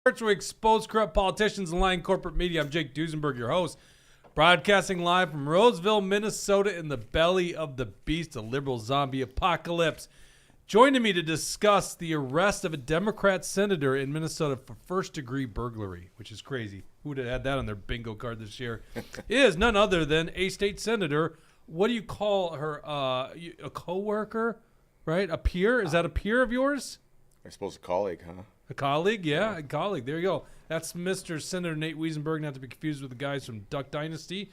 We expose corrupt politicians and lying corporate media. I'm Jake Duesenberg, your host, broadcasting live from Roseville, Minnesota, in the belly of the beast, a liberal zombie apocalypse. Joining me to discuss the arrest of a Democrat senator in Minnesota for first-degree burglary, which is crazy. Who would have had that on their bingo card this year? Is none other than a state senator. What do you call her? A co-worker, right? A peer? Is that a peer of yours? I suppose a colleague, huh? A colleague? Yeah, a colleague. There you go. That's Mr. Senator Nate Wesenberg, not to be confused with the guys from Duck Dynasty.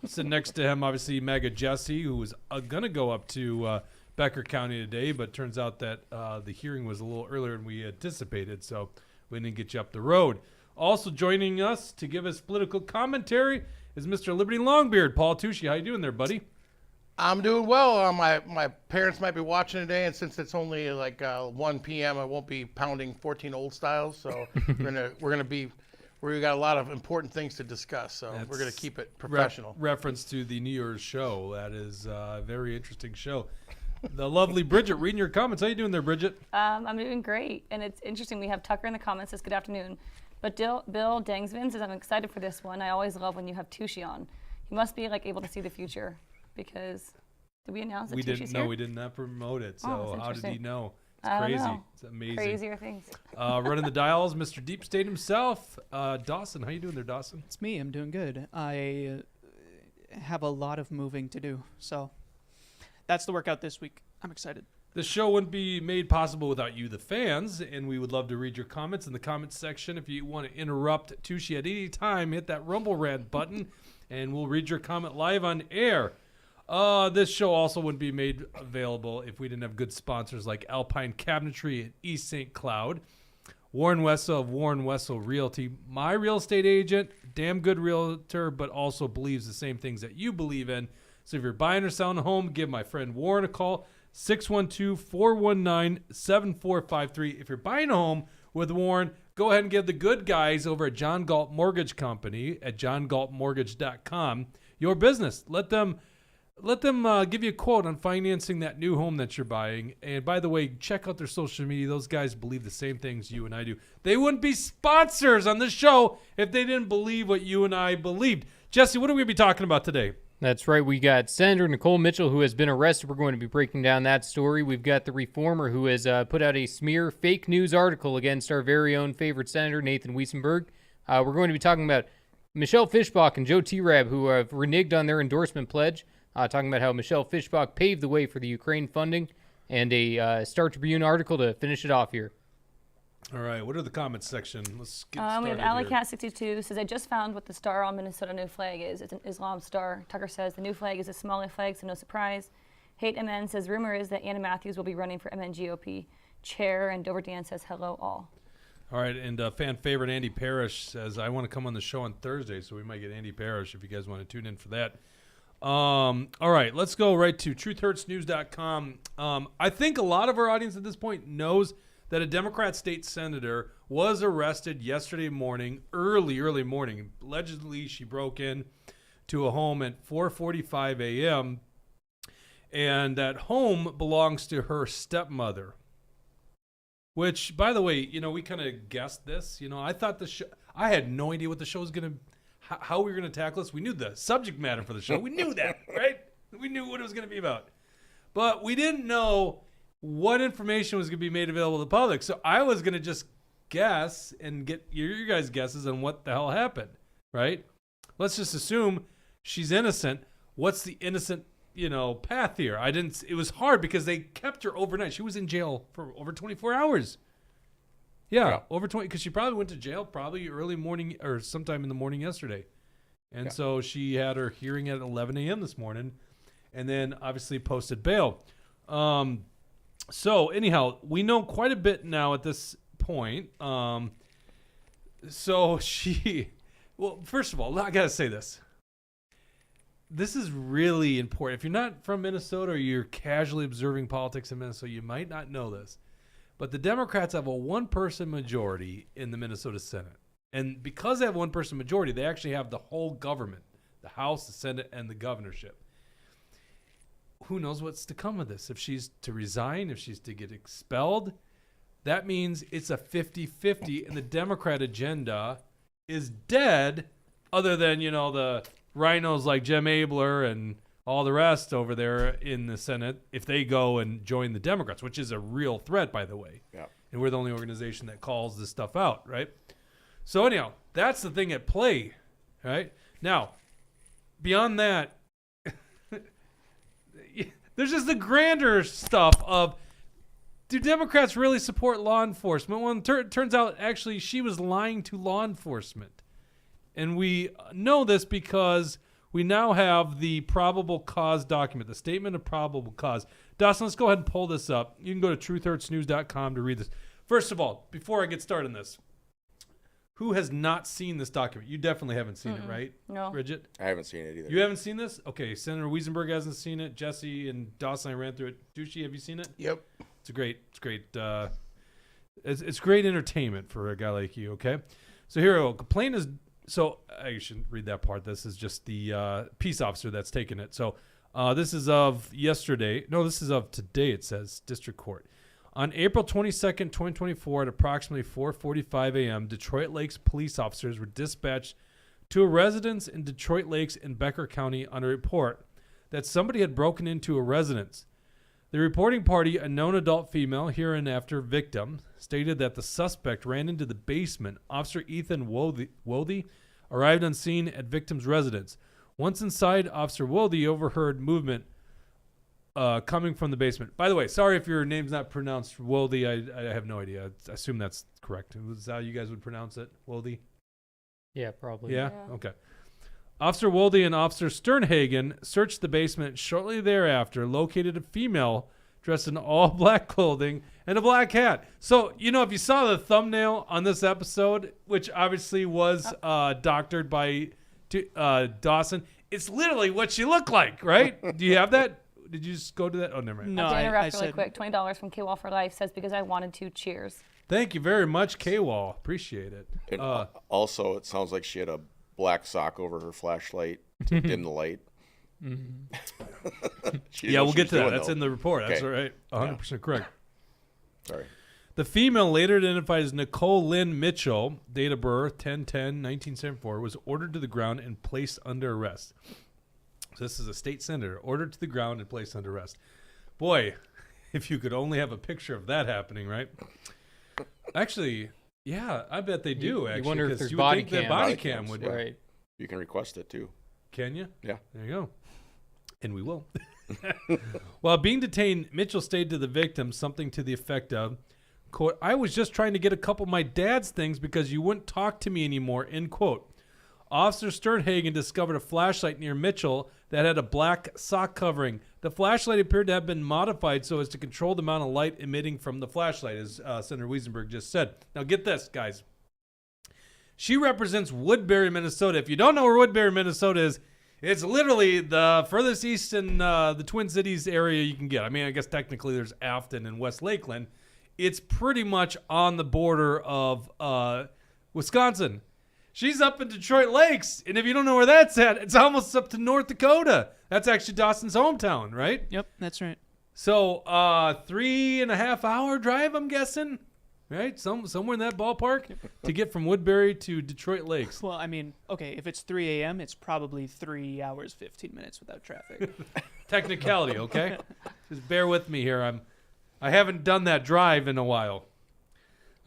Sitting next to him, obviously, MAGA Jesse, who was going to go up to Becker County today, but turns out that the hearing was a little earlier than we anticipated, so we didn't get you up the road. Also joining us to give us political commentary is Mr. Liberty Longbeard, Paul Tushy. How you doing there, buddy? I'm doing well. My parents might be watching today, and since it's only like 1 p.m., I won't be pounding 14 old styles. So we got a lot of important things to discuss. So we're gonna keep it professional. Reference to the New Year's show. That is a very interesting show. The lovely Bridget reading your comments. How you doing there, Bridget? I'm doing great, and it's interesting. We have Tucker in the comments says good afternoon, but Bill Dangsman says I'm excited for this one. I always love when you have Tushy on. He must be like able to see the future. Because did we announce that Tushy's here? No, we did not promote it. So how did he know? It's I crazy. don't know. It's amazing. Crazier things. Running the dials, Mr. Deep State himself, Dawson. How you doing there, Dawson? It's me. I'm doing good. I have a lot of moving to do, so that's the workout this week. I'm excited. The show wouldn't be made possible without you, the fans, and we would love to read your comments in the comments section. If you want to interrupt Tushy at any time, hit that Rumble Rant button, and we'll read your comment live on air. This show also wouldn't be made available if we didn't have good sponsors like Alpine Cabinetry and East St. Cloud, Warren Wessel of Warren Wessel Realty, my real estate agent, damn good realtor, but also believes the same things that you believe in. So if you're buying or selling a home, give my friend Warren a call, 612-419-7453. If you're buying a home with Warren, go ahead and give the good guys over at John Galt Mortgage Company at johngaltmortgage.com your business. Let them give you a quote on financing that new home that you're buying. And by the way, check out their social media. Those guys believe the same things you and I do. They wouldn't be sponsors on this show if they didn't believe what you and I believed. Jesse, what are we going to be talking about today? That's right. We got Senator Nicole Mitchell, who has been arrested. We're going to be breaking down that story. We've got the Reformer, who has put out a smear fake news article against our very own favorite Senator, Nathan Wesenberg. We're going to be talking about Michelle Fischbach and Joe T-Rab, who have reneged on their endorsement pledge. Talking about how Michelle Fischbach paved the way for the Ukraine funding, and a Star Tribune article to finish it off here. All right, what are the comments section? Let's get started. We have AlleyCat62 says, I just found what the star on Minnesota new flag is. It's an Islam star. Tucker says, the new flag is a Somali flag, so no surprise. Hate MN says, rumor is that Anna Matthews will be running for MNGOP chair, and Dover Dan says, hello all. All right, and fan favorite Andy Parrish says, I want to come on the show on Thursday, so we might get Andy Parrish if you guys want to tune in for that. All right, let's go right to truthhurtsnews.com. I think a lot of our audience at this point knows that a Democrat state senator was arrested yesterday morning, early morning. Allegedly, she broke in to a home at 4:45 a.m., and that home belongs to her stepmother. Which, by the way, we kind of guessed this. I thought I had no idea what the show was going to how we were going to tackle this. We knew the subject matter for the show. We knew that, right? We knew what it was going to be about. But we didn't know what information was going to be made available to the public. So I was going to just guess and get your guys' guesses on what the hell happened, right? Let's just assume she's innocent. What's the innocent, path here? It was hard because they kept her overnight. She was in jail for over 24 hours. Yeah, over 20, because she probably went to jail probably early morning or sometime in the morning yesterday. And so she had her hearing at 11 a.m. this morning and then obviously posted bail. So anyhow, we know quite a bit now at this point. So first of all, I got to say this. This is really important. If you're not from Minnesota or you're casually observing politics in Minnesota, you might not know this. But the Democrats have a one-person majority in the Minnesota Senate. And because they have one-person majority, they actually have the whole government, the House, the Senate, and the governorship. Who knows what's to come of this? If she's to resign, if she's to get expelled, that means it's a 50-50, and the Democrat agenda is dead, other than, the RINOs like Jim Abler and all the rest over there in the Senate, if they go and join the Democrats, which is a real threat, by the way. Yeah. And we're the only organization that calls this stuff out, right? So anyhow, that's the thing at play, right? Now, beyond that, there's just the grander stuff of, do Democrats really support law enforcement? Well, it turns out, actually, she was lying to law enforcement. And we know this because we now have the probable cause document, the statement of probable cause. Dawson, let's go ahead and pull this up. You can go to truthhurtsnews.com to read this. First of all, before I get started on this, who has not seen this document? You definitely haven't seen it, right? No. Bridget? I haven't seen it either. You haven't seen this? Okay, Senator Wesenberg hasn't seen it. Jesse and Dawson, I ran through it. Douchey, have you seen it? Yep. It's great entertainment for a guy like you, okay? So here we go. Complaint is, so I shouldn't read that part. This is just the peace officer that's taken it. So this is of yesterday. No, this is of today, it says, District Court. On April 22nd, 2024, at approximately 4:45 a.m., Detroit Lakes police officers were dispatched to a residence in Detroit Lakes in Becker County on a report that somebody had broken into a residence. The reporting party, a known adult female, hereinafter victim, stated that the suspect ran into the basement. Officer Ethan Wothe arrived on scene at victim's residence. Once inside, Officer Wothe overheard movement coming from the basement. By the way, sorry if your name's not pronounced Wothe. I have no idea. I assume that's correct. Is that how you guys would pronounce it? Wothe? Yeah, probably. Yeah? Okay. Officer Wothe and Officer Sternhagen searched the basement. Shortly thereafter, located a female dressed in all black clothing and a black hat. So, if you saw the thumbnail on this episode, which obviously was doctored by Dawson, it's literally what she looked like, right? Do you have that? Did you just go to that? Oh, never mind. No, I have to interrupt really said, quick. $20 from K-Wall for Life says, because I wanted to. Cheers. Thank you very much, K-Wall. Appreciate it. And also, it sounds like she had a black sock over her flashlight to dim the light. She didn't know Yeah, we'll what she get was to that. doing, That's though. in the report. That's Okay. all right. 100% correct. Sorry. The female, later identified as Nicole Lynn Mitchell, date of birth 10/10/1974, was ordered to the ground and placed under arrest. So this is a state senator, ordered to the ground and placed under arrest. Boy, if you could only have a picture of that happening, right? Actually, yeah, I bet they do. You Actually, wonder if 'cause there's you would body think that cam. body Body cam cams, would. yeah. Right. You can request it too. Can you? Yeah. There you go. And we will. While being detained, Mitchell stated to the victim something to the effect of, quote, "I was just trying to get a couple of my dad's things because you wouldn't talk to me anymore," end quote. Officer Sternhagen discovered a flashlight near Mitchell that had a black sock covering. The flashlight appeared to have been modified so as to control the amount of light emitting from the flashlight, as Senator Wesenberg just said. Now get this, guys. She represents Woodbury, Minnesota. If you don't know where Woodbury, Minnesota is, it's literally the furthest east in the Twin Cities area you can get. I mean, I guess technically there's Afton and West Lakeland. It's pretty much on the border of Wisconsin. She's up in Detroit Lakes, and if you don't know where that's at, it's almost up to North Dakota. That's actually Dawson's hometown, right? Yep, that's right. So 3.5 hour drive, I'm guessing, right? Somewhere in that ballpark to get from Woodbury to Detroit Lakes. Well, I mean, okay, if it's 3 a.m., it's probably 3 hours, 15 minutes without traffic. Technicality, okay? Just bear with me here. I haven't done that drive in a while.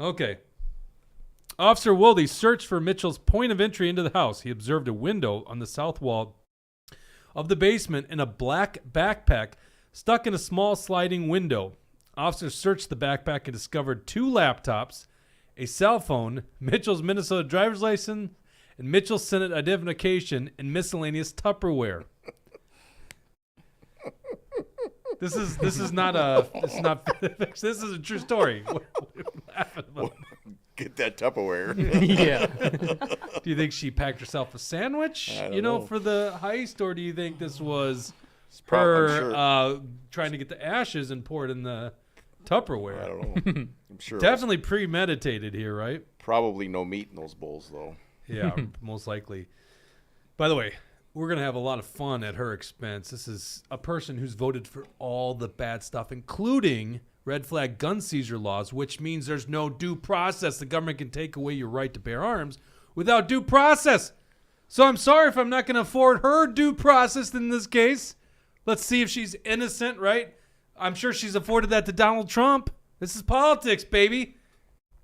Okay. Officer Wothe searched for Mitchell's point of entry into the house. He observed a window on the south wall of the basement and a black backpack stuck in a small sliding window. Officers searched the backpack and discovered 2 laptops, a cell phone, Mitchell's Minnesota driver's license, and Mitchell's Senate identification and miscellaneous Tupperware. This is not this is a true story. What are you laughing about? Get that Tupperware. Yeah. Do you think she packed herself a sandwich, I don't know. for the heist, or do you think this was I'm her sure. trying to get the ashes and pour it in the Tupperware? I don't know. I'm sure. Definitely premeditated here, right? Probably no meat in those bowls, though. Yeah, most likely. By the way, we're going to have a lot of fun at her expense. This is a person who's voted for all the bad stuff, including red flag gun seizure laws, which means there's no due process. The government can take away your right to bear arms without due process. So I'm sorry if I'm not going to afford her due process in this case. Let's see if she's innocent, right? I'm sure she's afforded that to Donald Trump. This is politics, baby.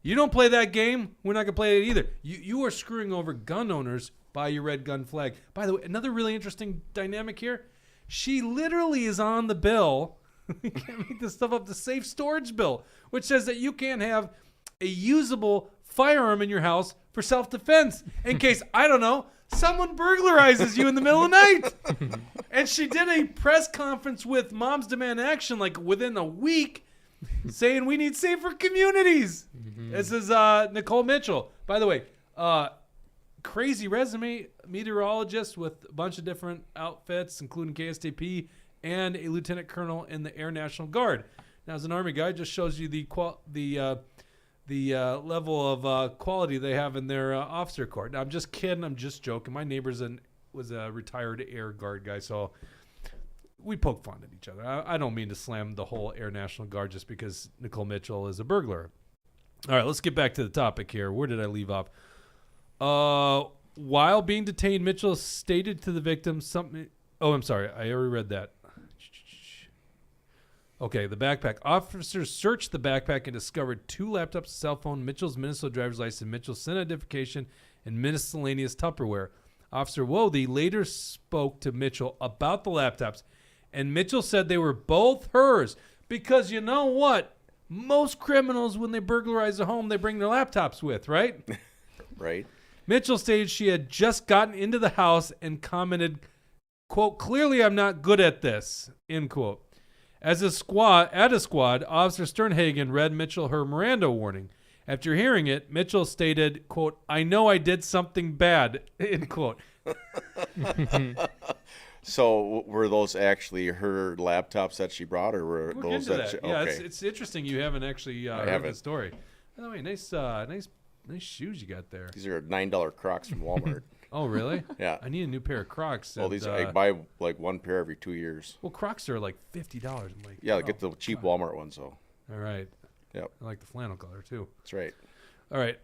You don't play that game. We're not going to play it either. You are screwing over gun owners by your red gun flag. By the way, another really interesting dynamic here. She literally is on the bill. You can't make this stuff up. The safe storage bill, which says that you can't have a usable firearm in your house for self-defense in case, I don't know, someone burglarizes you in the middle of the night. And she did a press conference with Moms Demand Action like within a week saying we need safer communities. This is Nicole Mitchell. By the way, crazy resume, meteorologist with a bunch of different outfits, including KSTP and a lieutenant colonel in the Air National Guard. Now, as an Army guy, it just shows you the level of quality they have in their officer corps. Now, I'm just kidding. I'm just joking. My neighbor's was a retired Air Guard guy, so we poke fun at each other. I don't mean to slam the whole Air National Guard just because Nicole Mitchell is a burglar. All right, let's get back to the topic here. Where did I leave off? While being detained, Mitchell stated to the victim something. Oh, I'm sorry. I already read that. Okay, the backpack. Officers searched the backpack and discovered 2 laptops, a cell phone, Mitchell's Minnesota driver's license, Mitchell's SIN identification, and miscellaneous Tupperware. Officer Wode later spoke to Mitchell about the laptops, and Mitchell said they were both hers because you know what? Most criminals, when they burglarize a home, they bring their laptops with, right? Right. Mitchell stated she had just gotten into the house and commented, quote, "Clearly I'm not good at this," end quote. At a squad, Officer Sternhagen read Mitchell her Miranda warning. After hearing it, Mitchell stated, quote, "I know I did something bad," end quote. So were those actually her laptops that she brought, or were We'll those get to that? that. Yeah, Okay. it's interesting you haven't actually heard haven't. the story. By the way, nice shoes you got there. These are $9 Crocs from Walmart. Oh, really? Yeah. I need a new pair of Crocs. Well, and, these I buy like one pair every 2 years. well, Crocs are like $50. I'm like, Yeah, oh, get the cheap God. Walmart ones though. All right. Yep, I like the flannel color too. that's right. All right.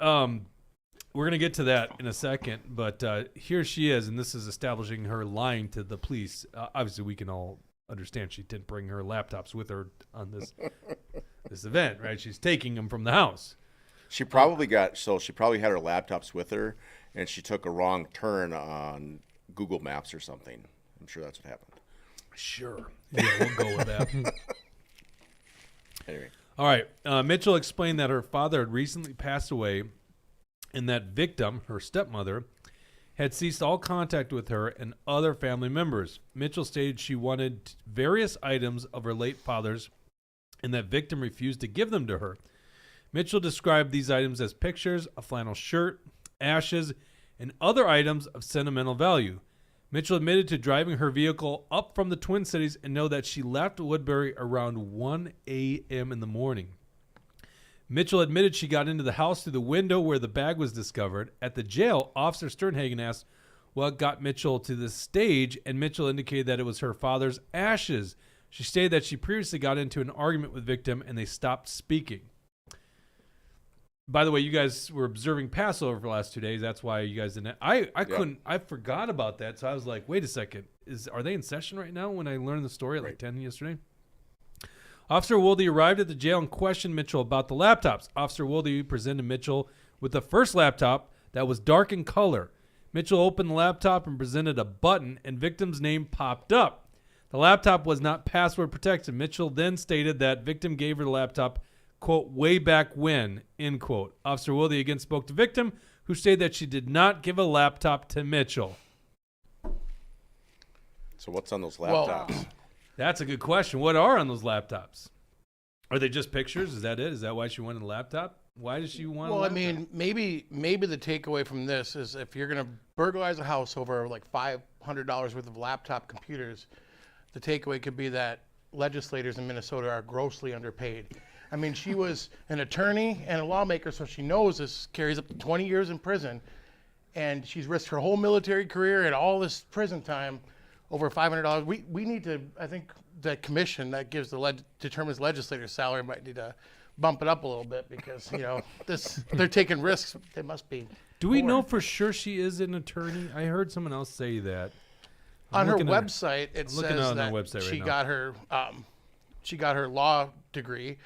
We're going to get to that in a second, but here she is, and this is establishing her lying to the police. Obviously, we can all understand she didn't bring her laptops with her on this event, right? She's taking them from the house. She probably had her laptops with her, and she took a wrong turn on Google Maps or something. I'm sure that's what happened. Sure. Yeah, we'll go with that. Anyway, All right. Mitchell explained that her father had recently passed away and that victim, her stepmother, had ceased all contact with her and other family members. Mitchell stated she wanted various items of her late father's and that victim refused to give them to her. Mitchell described these items as pictures, a flannel shirt, ashes, and other items of sentimental value. Mitchell admitted to driving her vehicle up from the Twin Cities and know that she left Woodbury around 1 a.m. in the morning. Mitchell admitted she got into the house through the window where the bag was discovered. At the jail, Officer Sternhagen asked what got Mitchell to the stage, and Mitchell indicated that it was her father's ashes. She stated that she previously got into an argument with the victim and they stopped speaking. By the way, you guys were observing Passover for the last 2 days. That's why you guys didn't. I forgot about that. So I was like, wait a second. Are they in session right now when I learned the story at like 10 yesterday? Officer Wolde arrived at the jail and questioned Mitchell about the laptops. Officer Wolde presented Mitchell with the first laptop that was dark in color. Mitchell opened the laptop and presented a button, and victim's name popped up. The laptop was not password protected. Mitchell then stated that victim gave her the laptop, quote, way back when, end quote. Officer Wolde again spoke to victim, who stated that she did not give a laptop to Mitchell. so what's on those Well- laptops? That's a good question. What are on those laptops? Are they just pictures? Is that it? Is that why she wanted a laptop? Why does she want a Well, I laptop? mean, maybe the takeaway from this is if you're going to burglarize a house over like $500 worth of laptop computers, the takeaway could be that legislators in Minnesota are grossly underpaid. I mean, she was an attorney and a lawmaker, so she knows this carries up to 20 years in prison, and she's risked her whole military career and all this prison time over $500. We need to. I think the commission that gives determines legislators' salary might need to bump it up a little bit because they're taking risks. They must be. Do we more. know for sure she is an attorney? I heard someone else say that. On her looking at website, it I'm looking says on that their website she right now. got her law degree.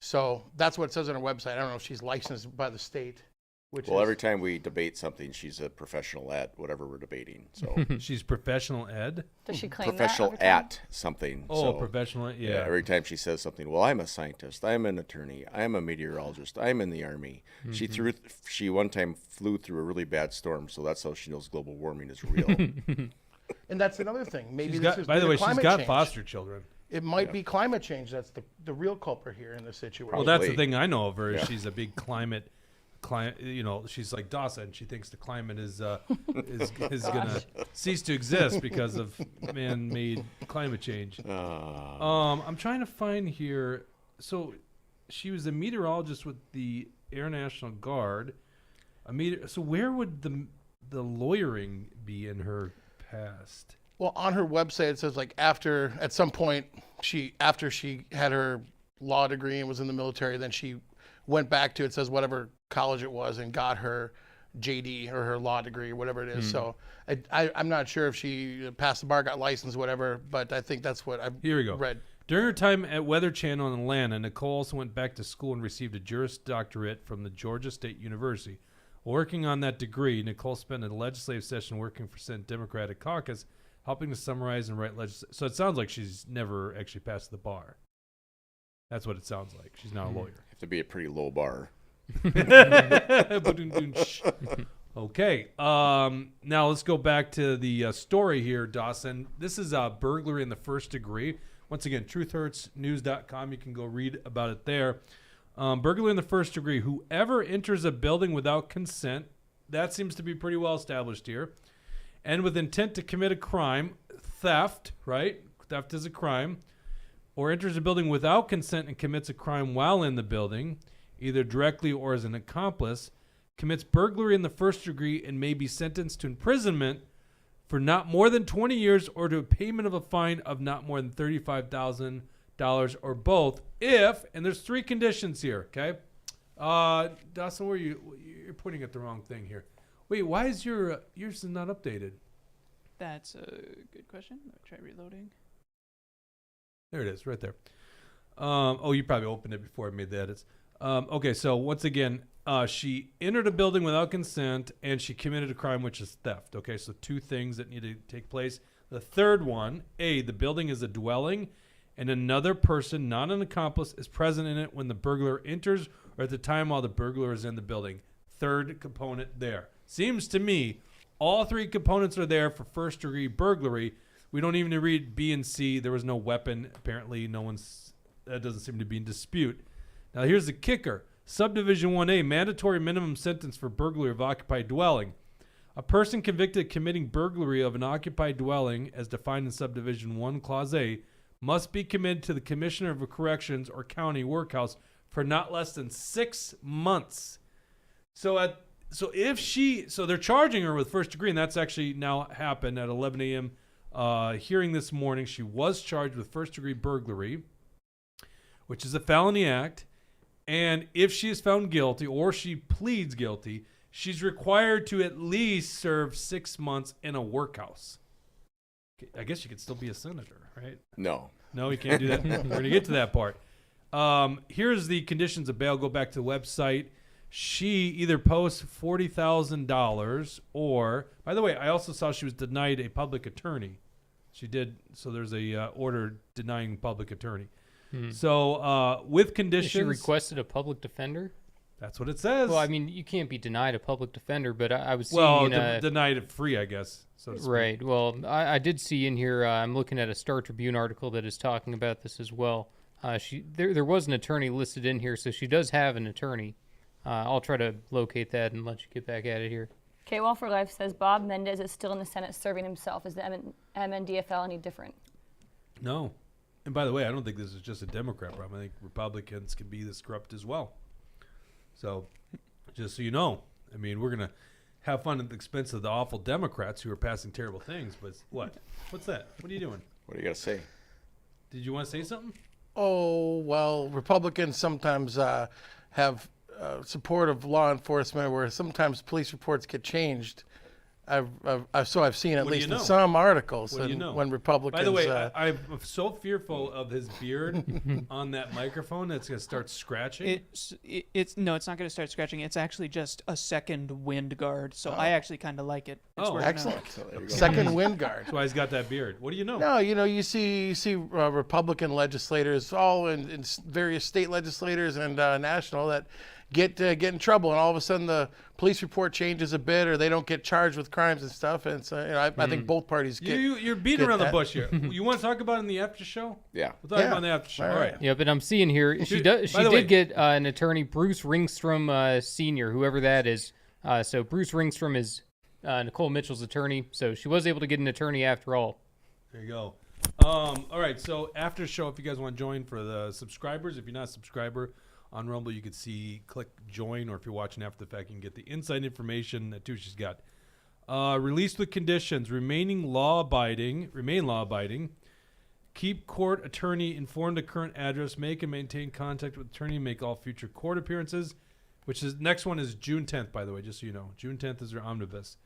So that's what it says on her website. I don't know if she's licensed by the state. Well, every time we debate something, she's a professional at whatever we're debating. So She's professional ed. Does she claim professional that every time? at something. Oh, so, professional. yeah. Yeah. Every time she says something, well, I'm a scientist, I'm an attorney, I'm a meteorologist, I'm in the army. She one time flew through a really bad storm, so that's how she knows global warming is real. And that's another thing. Maybe She's this got, is by the way, she's climate got change. foster children. It might be climate change. That's the real culprit here in this situation. Well, that's the Probably. thing I know of her. Is Yeah. she's a big climate. She's like Dawson. She thinks the climate is gonna cease to exist because of man-made climate change. I'm trying to find here. So, she was a meteorologist with the Air National Guard. So where would the lawyering be in her past? Well, on her website it says like at some point after she had her law degree and was in the military, then she went back to, it says whatever college it was, and got her JD or her law degree or whatever it is. So I'm not sure if she passed the bar, got licensed, whatever, but I think that's what I've Here we go. read. During her time at Weather Channel in Atlanta, Nicole also went back to school and received a Juris Doctorate from the Georgia State University. Working on that degree, Nicole spent a legislative session working for Senate Democratic Caucus, helping to summarize and write legislation. So it sounds like she's never actually passed the bar. That's what it sounds like. She's not a lawyer. Have to be a pretty low bar. Okay. Now let's go back to the story here, Dawson. This is a burglary in the first degree. Once again, truthhurtsnews.com. You can go read about it there. Burglary in the first degree. Whoever enters a building without consent, that seems to be pretty well established here, and with intent to commit a crime, theft, right? Theft is a crime. Or enters a building without consent and commits a crime while in the building, either directly or as an accomplice, commits burglary in the first degree and may be sentenced to imprisonment for not more than 20 years or to a payment of a fine of not more than $35,000 or both if, and there's 3 conditions here, okay? Dawson, you're pointing at the wrong thing here. Wait, why is yours is not updated? That's a good question. Let me try reloading. There it is, right there. You probably opened it before I made the edits. Okay, so once again, she entered a building without consent, and she committed a crime, which is theft. Okay, so 2 things that need to take place. The third one, the building is a dwelling, and another person, not an accomplice, is present in it when the burglar enters or at the time while the burglar is in the building. Third component there. Seems to me all 3 components are there for first-degree burglary. We don't even read B and C. There was no weapon. Apparently, that doesn't seem to be in dispute. Now, here's the kicker. Subdivision 1A, mandatory minimum sentence for burglary of occupied dwelling. A person convicted of committing burglary of an occupied dwelling, as defined in Subdivision 1, Clause A, must be committed to the Commissioner of Corrections or County Workhouse for not less than 6 months. So they're charging her with first degree, and that's actually now happened at 11 a.m. Hearing this morning. She was charged with first-degree burglary, which is a felony act. And if she is found guilty or she pleads guilty, she's required to at least serve 6 months in a workhouse. I guess you could still be a senator, right? No. No, you can't do that. We're going to get to that part. Here's the conditions of bail. Go back to the website. She either posts $40,000 or, by the way, I also saw she was denied a public attorney. She did. So there's a order denying public attorney. So with conditions. She requested a public defender? That's what it says. Well, I mean, you can't be denied a public defender, but I was seeing... denied it free, I guess. So to speak. Right. Well, I did see in here, I'm looking at a Star Tribune article that is talking about this as well. There was an attorney listed in here, so she does have an attorney. I'll try to locate that and let you get back at it here. K-Wall for Life says Bob Mendez is still in the Senate serving himself. Is the MNDFL any different? No. And by the way, I don't think this is just a Democrat problem. I think Republicans can be this corrupt as well. So, just so you know, I mean, we're going to have fun at the expense of the awful Democrats who are passing terrible things. But what? What's that? What are you doing? What do you got to say? Did you want to say something? Oh, well, Republicans sometimes have support of law enforcement where sometimes police reports get changed. I've seen at What do least you in know? some articles What do you know? when Republicans. By the way, I'm so fearful of his beard on that microphone that's going to start scratching. It's no, it's not going to start scratching. It's actually just a second wind guard, so I actually kind of like it. It's Oh, working out. excellent. So there you go. Second wind guard. That's why he's got that beard. What do you know? No, you see Republican legislators, all in various state legislators and national, that get in trouble, and all of a sudden the police report changes a bit, or they don't get charged with crimes and stuff. And so I think both parties get. You're beating get around the that. bush here. You want to talk about it in the after show? Yeah. We'll talk Yeah. about it in the after show. All All right. right. Yeah, but I'm seeing here she Dude, does. She by the way- did get an attorney, Bruce Ringstrom Sr., whoever that is. So Bruce Ringstrom is Nicole Mitchell's attorney. So she was able to get an attorney after all. There you go. All right. So after the show, if you guys want to join for the subscribers, if you're not a subscriber on Rumble, you can click join, or if you're watching after the fact, you can get the inside information that Tushi's got. Released with conditions, remain law-abiding, keep court attorney informed of current address, make and maintain contact with attorney, make all future court appearances, which is, next one is June 10th, by the way, just so you know. June 10th is their omnibus.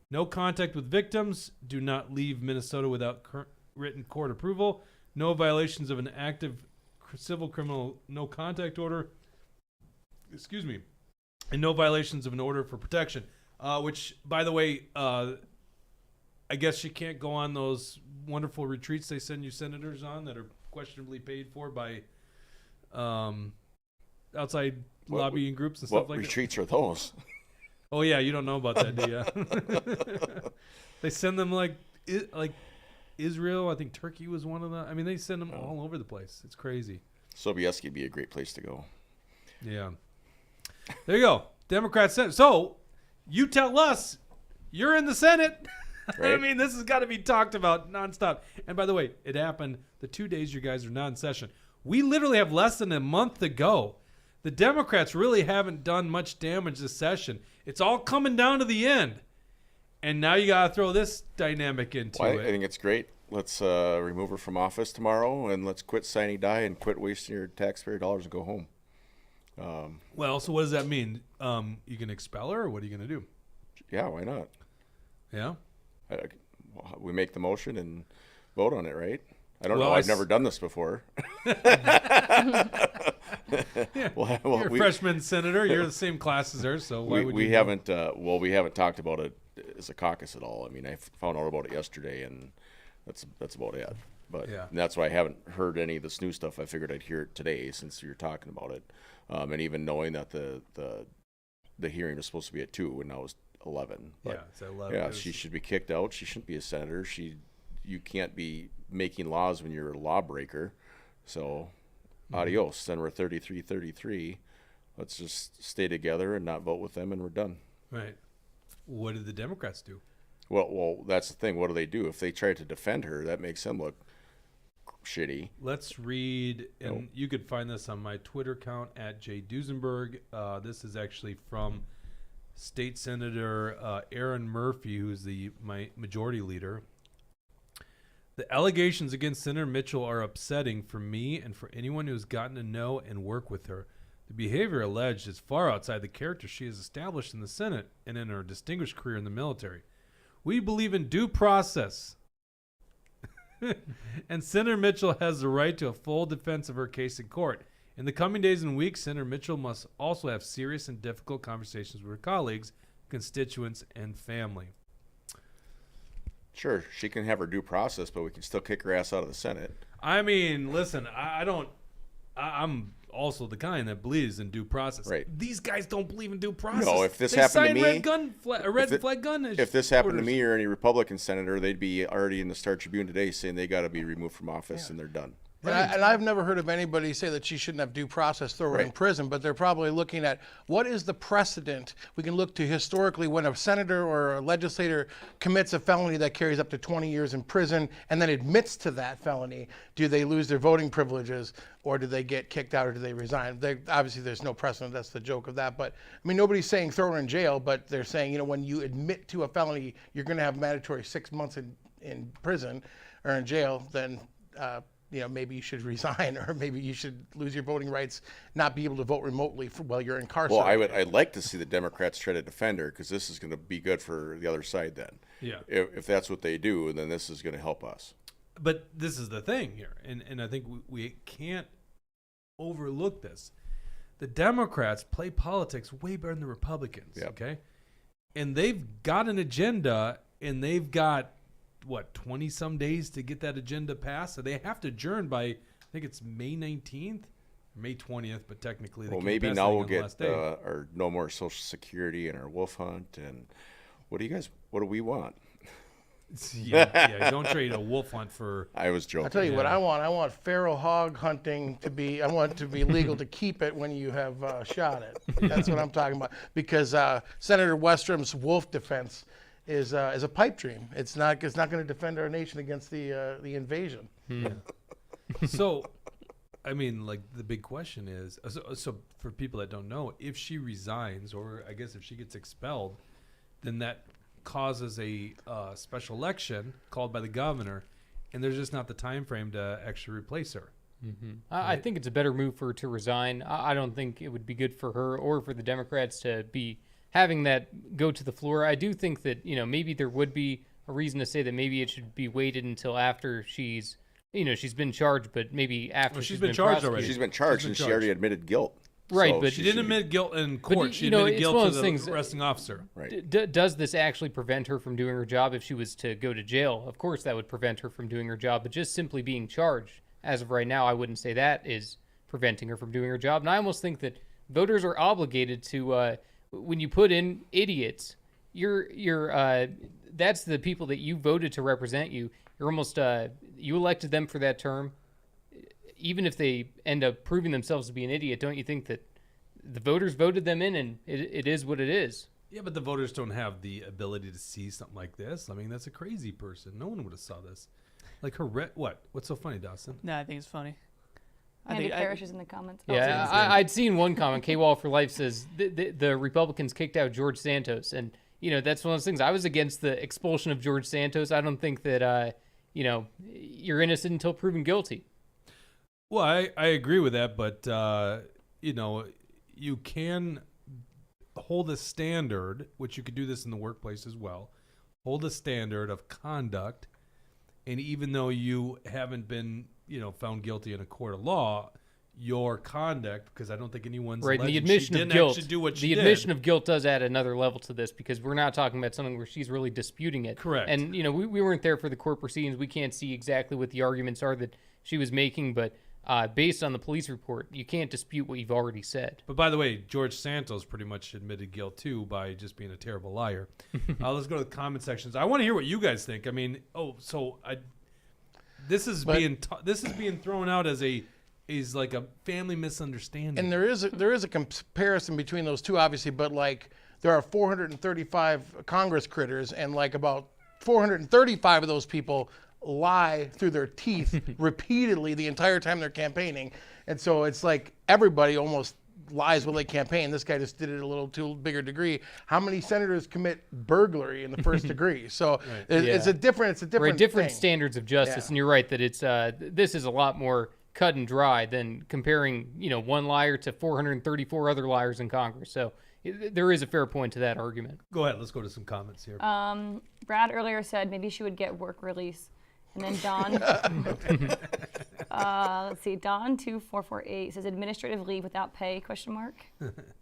No contact with victims, do not leave Minnesota without written court approval, no violations of an active civil criminal no contact order, and no violations of an order for protection, which, by the way, I guess she can't go on those wonderful retreats they send you senators on that are questionably paid for by outside What lobbying groups and stuff What like retreats are those? that. Oh yeah, you don't know about that, do you? They send them like Israel. I think Turkey was one of them. I mean, they send them all over the place. It's crazy. Sobieski would be a great place to go. Yeah. There you go. Democrats Senate. So you tell us you're in the Senate. I Right. mean, this has got to be talked about nonstop. And by the way, it happened the 2 days you guys are not in session. We literally have less than a month to go. The Democrats really haven't done much damage this session. It's all coming down to the end. And now you got to throw this dynamic into Well, I it. think it's great. Let's remove her from office tomorrow, and let's quit signing die and quit wasting your taxpayer dollars and go home. Well, so what does that mean? You can expel her, or what are you going to do? Yeah, why not? Yeah? We make the motion and vote on it, right? I don't Well, know. I I've s- never done this before. well, You're a freshman senator. You're the same class as her, so why would we you? haven't. We haven't talked about it as a caucus at all. I mean, I found out about it yesterday, and that's about it. But Yeah. and that's why I haven't heard any of this new stuff. I figured I'd hear it today since you're talking about it, and even knowing that the hearing was supposed to be at 2 and now it's 11. But Yeah, it's at 11. yeah, she should be kicked out. She shouldn't be a senator. You can't be making laws when you're a lawbreaker. So, adios. Then we're 33-33. Let's just stay together and not vote with them, and we're done. Right. What did the Democrats do? Well, that's the thing. What do they do? If they try to defend her, that makes them look shitty. Let's read, and Nope. you could find this on my Twitter account at @JDuesenberg. This is actually from State Senator Aaron Murphy, who's my majority leader. The allegations against Senator Mitchell are upsetting for me and for anyone who has gotten to know and work with her. The behavior alleged is far outside the character she has established in the Senate and in her distinguished career in the military. We believe in due process. And Senator Mitchell has the right to a full defense of her case in court. In the coming days and weeks, Senator Mitchell must also have serious and difficult conversations with her colleagues, constituents, and family. Sure, she can have her due process, but we can still kick her ass out of the Senate. I mean, listen, I'm also the kind that believes in due process. Right. These guys don't believe in due process. No, if this They happened to sign me- red flag gun. If this happened to orders. me or any Republican senator, they'd be already in the Star Tribune today saying they got to be removed from office and they're done. And I've never heard of anybody say that she shouldn't have due process, throw her in prison, but they're probably looking at what is the precedent. We can look to historically when a senator or a legislator commits a felony that carries up to 20 years in prison and then admits to that felony. Do they lose their voting privileges, or do they get kicked out, or do they resign? Obviously, there's no precedent. That's the joke of that. But I mean, nobody's saying throw her in jail, but they're saying, when you admit to a felony, you're going to have mandatory 6 months in prison or in jail. Then maybe you should resign, or maybe you should lose your voting rights, not be able to vote remotely while you're incarcerated. Well, I'd like to see the Democrats try to defend her, because this is going to be good for the other side then. Yeah. If that's what they do, then this is going to help us. But this is the thing here, and I think we can't overlook this. The Democrats play politics way better than the Republicans, okay? And they've got an agenda, and they've got 20-some days to get that agenda passed. So they have to adjourn by, I think it's May 19th, May 20th, but technically they Well, can maybe pass now it we'll on the get last day. our no more Social Security and our wolf hunt. And what do we want? Yeah, don't trade a wolf hunt for. I was joking. I'll tell you what I want. I want feral hog hunting to be. I want it to be legal to keep it when you have shot it. That's what I'm talking about. Because Senator Westrom's wolf defense is a pipe dream. It's not going to defend our nation against the invasion. So, I mean, like, the big question is, so for people that don't know, if she resigns, or I guess if she gets expelled, then that causes a special election called by the governor, and there's just not the time frame to actually replace her. I think it's a better move for her to resign. I don't think it would be good for her or for the Democrats to be having that go to the floor. I do think that, maybe there would be a reason to say that maybe it should be waited until after she's been charged, but maybe after she's been charged already. She's been charged, and she already admitted guilt. Right, So but She didn't admit guilt in court. She you know, admitted it's guilt one to of those the things, arresting officer. Right. Does this actually prevent her from doing her job if she was to go to jail? Of course, that would prevent her from doing her job. But just simply being charged, as of right now, I wouldn't say that is preventing her from doing her job. And I almost think that voters are obligated to, when you put in idiots, that's the people that you voted to represent you. You're almost you elected them for that term. Even if they end up proving themselves to be an idiot, don't you think that the voters voted them in, and it is what it is? Yeah, but the voters don't have the ability to see something like this. I mean, that's a crazy person. No one would have saw this. Like her, what's so funny, Dawson? No, I think it's funny. Andy Parrish is in the comments. Yeah, I'd seen one comment. K-Wall for Life says the Republicans kicked out George Santos, and that's one of those things. I was against the expulsion of George Santos. I don't think that you're innocent until proven guilty. Well, I agree with that, but you can hold a standard, which you could do this in the workplace as well. Hold a standard of conduct, and even though you haven't been, found guilty in a court of law, your conduct, because I don't think anyone's right. alleged The admission she of didn't guilt. actually do what she the did. admission of guilt does add another level to this, because we're not talking about something where she's really disputing it. Correct. And we weren't there for the court proceedings. We can't see exactly what the arguments are that she was making, but based on the police report, you can't dispute what you've already said. But by the way, George Santos pretty much admitted guilt too by just being a terrible liar. Let's go to the comment sections. I want to hear what you guys think. I mean, this is being thrown out as like a family misunderstanding. And there is a comparison between those two, obviously, but like there are 435 Congress critters, and like about 435 of those people lie through their teeth repeatedly the entire time they're campaigning. And so it's like everybody almost lies while they campaign. This guy just did it a little too bigger degree. How many senators commit burglary in the first degree? So it's a different different thing. standards of justice. Yeah. And you're right that it's this is a lot more cut and dry than comparing one liar to 434 other liars in Congress. So there is a fair point to that argument. Go ahead. Let's go to some comments here. Brad earlier said maybe she would get work release. And then Don, let's see, Don2448 says administrative leave without pay, ?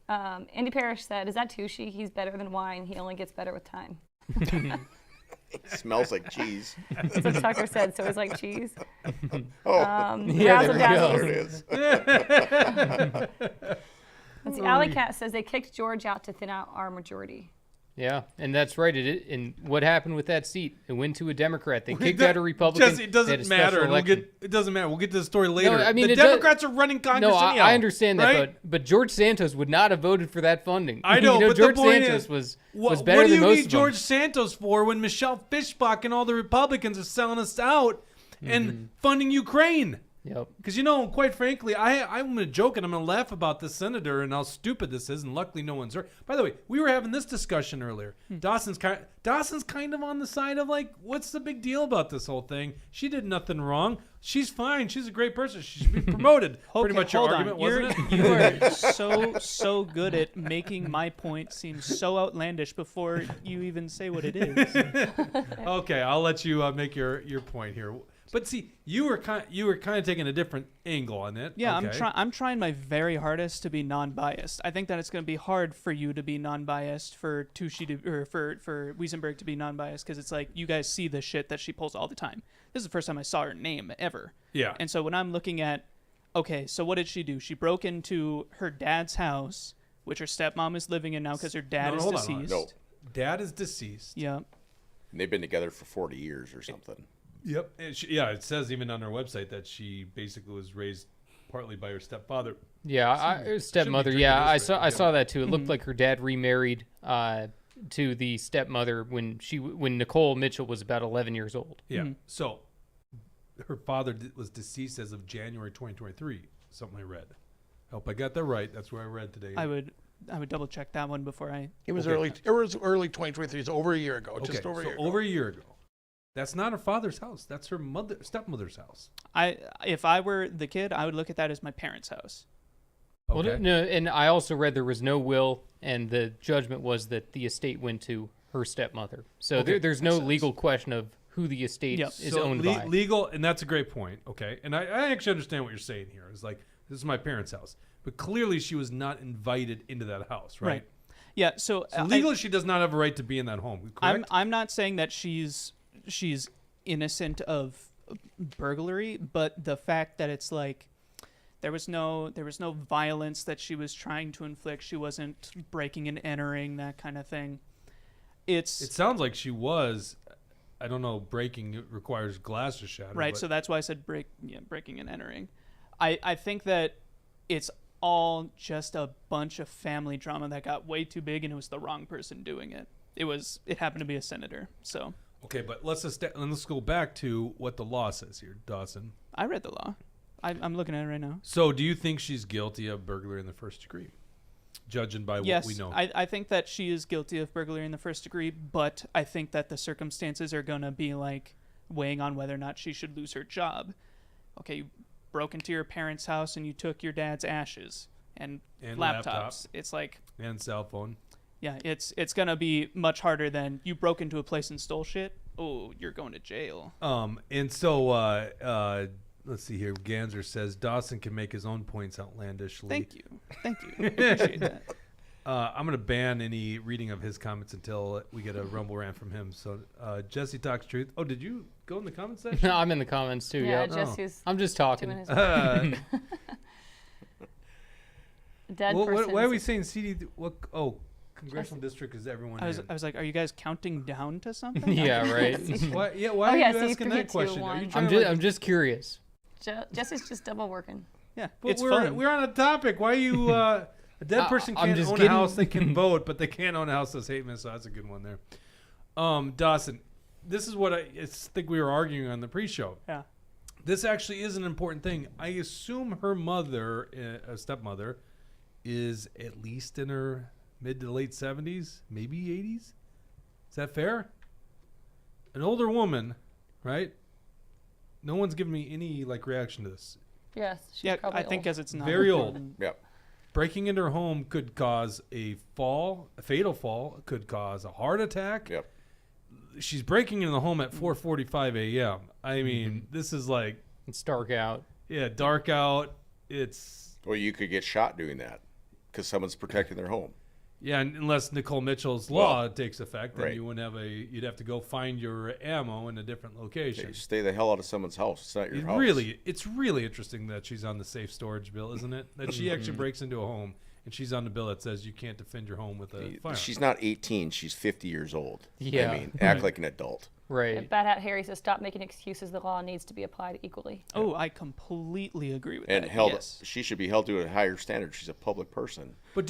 Andy Parrish said, is that Tushy? He's better than wine. He only gets better with time. Smells like cheese. That's what Tucker said, so it's like cheese. Yeah, there we go. There it is. Let's see, Alley Cat says they kicked George out to thin out our majority. Yeah, and that's right. And what happened with that seat? It went to a Democrat. They kicked out a Republican. Jesse, it They had a doesn't special matter. election. It doesn't matter. We'll get to the story later. I mean, the it does- Democrats are running Congress No, anyhow, I understand that, right? but George Santos would not have voted for that funding. I know, but George the point Santos is, was what better do than you most need of George them. Santos for when Michelle Fischbach and all the Republicans are selling us out and funding Ukraine? Yep. Because, quite frankly, I'm going to joke and I'm going to laugh about this senator and how stupid this is, and luckily no one's hurt. By the way, we were having this discussion earlier. Dawson's kind of on the side of, like, what's the big deal about this whole thing? She did nothing wrong. She's fine. She's a great person. She should be promoted. Pretty much your hold argument, on. wasn't it? You are so good at making my point seem so outlandish before you even say what it is. Okay, I'll let you make your point here. But see, you were kind of taking a different angle on it. Yeah, okay. I'm trying my very hardest to be non-biased. I think that it's going to be hard for you to be non-biased, for Tushy to, or for Wesenberg to be non-biased, because it's like you guys see the shit that she pulls all the time. This is the first time I saw her name ever. Yeah. And so when I'm looking at, okay, so what did she do? She broke into her dad's house, which her stepmom is living in now because her dad is hold on, deceased. No. Dad is deceased. Yeah. And they've been together for 40 years or something. Yep. And it says even on her website that she basically was raised partly by her stepfather. Yeah, stepmother. drinking Yeah, this I right saw that too. It looked like her dad remarried to the stepmother when Nicole Mitchell was about 11 years old. Yeah. So her father was deceased as of January 2023. Something I read. I hope I got that right. That's where I read today. I would double check that one before I. It was Okay. early. It was early 2023. It's over a year ago. Okay, Just over a so year. Ago. over a year ago. That's not her father's house. That's her stepmother's house. If I were the kid, I would look at that as my parents' house. Well, Okay. no, and I also read there was no will, and the judgment was that the estate went to her stepmother. So Okay, there's no legal question of who the estate Yep. is So owned by. legal, and that's a great point. Okay, and I actually understand what you're saying here. It's like, this is my parents' house, but clearly she was not invited into that house, right? Yeah. So, So legally, she does not have a right to be in that home. Correct? I'm not saying that she's innocent of burglary, but the fact that it's like there was no violence that she was trying to inflict. She wasn't breaking and entering, that kind of thing. It sounds like she was. I don't know. Breaking requires glass to shatter. Right, but- so that's why I said breaking and entering. I think that it's all just a bunch of family drama that got way too big, and it was the wrong person doing it. It happened to be a senator. So Okay, but let's go back to what the law says here, Dawson. I read the law. I'm looking at it right now. So, do you think she's guilty of burglary in the first degree, judging by Yes, what we know? I think that she is guilty of burglary in the first degree, but I think that the circumstances are going to be like weighing on whether or not she should lose her job. Okay, you broke into your parents' house and you took your dad's ashes and And laptops. laptop. It's like, And cell phone. yeah, it's going to be much harder than you broke into a place and stole shit. Oh, you're going to jail. And so let's see here. Ganser says Dawson can make his own points outlandishly. Thank you. I appreciate that. I'm going to ban any reading of his comments until we get a rumble rant from him. So Jesse talks truth. Oh, did you go in the comment section? No, I'm in the comments too. Yeah, Yep. Jesse's I'm just doing talking. his dead Why person. are we saying CD? What? Oh, congressional district is everyone. I was like, are you guys counting down to something? Yeah, right. Why, Oh, are yeah, you so you asking three, that two, question? Are one. you trying to? I'm just curious. Jesse's just double working. Yeah, But it's we're fun. we're on a topic. Why are you? A dead person I'm can't just own a kidding. house. They can vote, but they can't own a house. That's hate me. So that's a good one there. Dawson, this is what I think we were arguing on the pre-show. Yeah. This actually is an important thing. I assume her mother, stepmother, is at least in her mid to late 70s, maybe 80s. Is that fair? An older woman, right? No one's giving me any reaction to this. Yes, she's Yeah, probably I think old. as it's not Very old. important. Yep. Breaking into her home could cause a fatal fall. Could cause a heart attack. Yep. She's breaking into the home at 4:45 a.m. I mean, this is It's dark out. dark out. It's Or you could get shot doing that because someone's protecting their home. unless Nicole Mitchell's law takes effect, then right. you wouldn't have you'd have to go find your ammo in a different location. Hey, stay the hell out of someone's house. It's not your house. It's really interesting that she's on the safe storage bill, isn't it? That she actually breaks into a home and she's on the bill that says you can't defend your home with a firearm. She's not 18. She's 50 years old. Yeah. I mean, act like an adult. Right. Bad Hat Harry says stop making excuses. The law needs to be applied equally. Oh, I completely agree with And that. held, yes. she should be held to a higher standard. She's a public person. But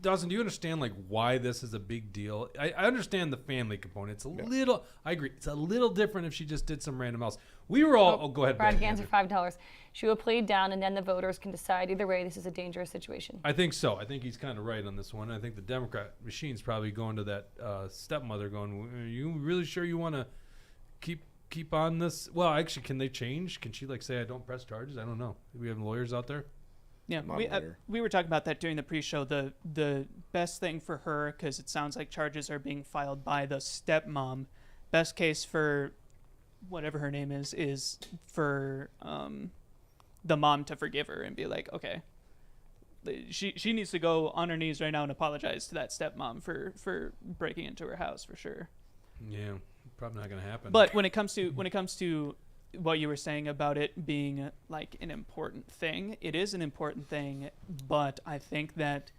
Dawson, do you understand like why this is a big deal? I understand the family component. It's a little. I agree. It's a little different if she just did some random else. We were all. Oh, go ahead. Brad Ben. Ganser, $5. She will plead down, and then the voters can decide. Either way, this is a dangerous situation. I think so. I think he's kind of right on this one. I think the Democrat machine's probably going to that stepmother, going, "Are you really sure you want to keep on this?" Well, actually, can they change? Can she like say, "I don't press charges"? I don't know. Do we have lawyers out there? Yeah, Moderator. we were talking about that during the pre-show. The best thing for her, because it sounds like charges are being filed by the stepmom. Best case for whatever her name is for the mom to forgive her and be like, okay, she needs to go on her knees right now and apologize to that stepmom for breaking into her house for sure. Yeah, probably not going to happen. But when it comes to what you were saying about it being like an important thing, it is an important thing, but I think that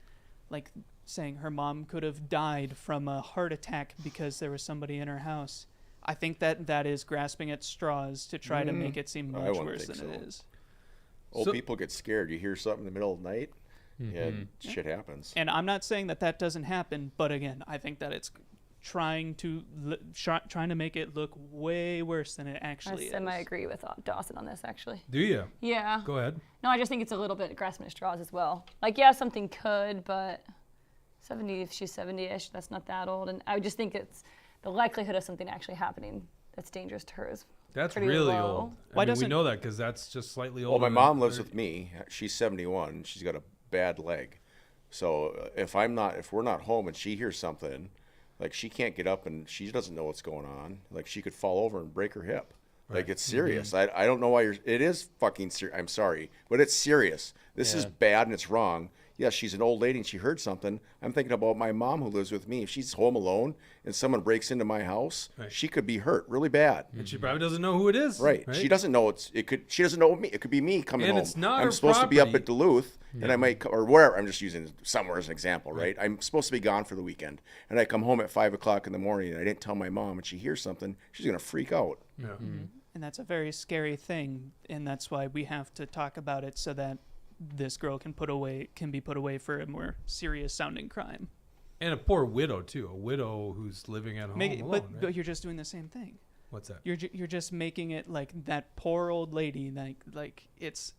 like saying her mom could have died from a heart attack because there was somebody in her house, I think that is grasping at straws to try to make it seem much wouldn't worse think than it so. is. Old people get scared. You hear something in the middle of the night, Mm-hmm. and shit happens. And I'm not saying that doesn't happen, but again, I think that it's trying to make it look way worse than it actually I is. semi-agree with Dawson on this, actually. do you? Yeah. Go ahead. No, I just think it's a little bit grasping at straws as well. Like, yeah, something could, but 70, if she's 70-ish, that's not that old. And I just think it's the likelihood of something actually happening that's dangerous to her is That's pretty really low. old. Why I mean, we doesn't- know that because that's just slightly Well, older. my than mom lives 30. with me. She's 71. She's got a bad leg. So if we're not home and she hears something, like she can't get up and she doesn't know what's going on. Like she could fall over and break her hip. Like it's serious. I don't know why it is fucking serious. I'm sorry, but it's serious. This is bad and it's wrong. Yes, she's an old lady and she heard something. I'm thinking about my mom who lives with me. If she's home alone and someone breaks into my house, she could be hurt really bad. And she probably doesn't know who it is. Right. She doesn't know she doesn't know me. It could be me coming And home. it's not I'm her supposed to be up property. at Duluth and I might, or wherever. I'm just using somewhere as an example, right? I'm supposed to be gone for the weekend and I come home at 5:00 in the morning and I didn't tell my mom and she hears something. She's going to freak out. Yeah. And that's a very scary thing, and that's why we have to talk about it so that this girl can be put away for a more serious sounding crime. And a poor widow too. A widow who's living at home alone. but right? but you're just doing the same thing. What's that? You're just making it like that poor old lady, like it's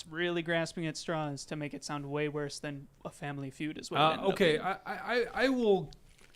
really grasping at straws to make it sound way worse than a family feud is what it ended up Okay, being.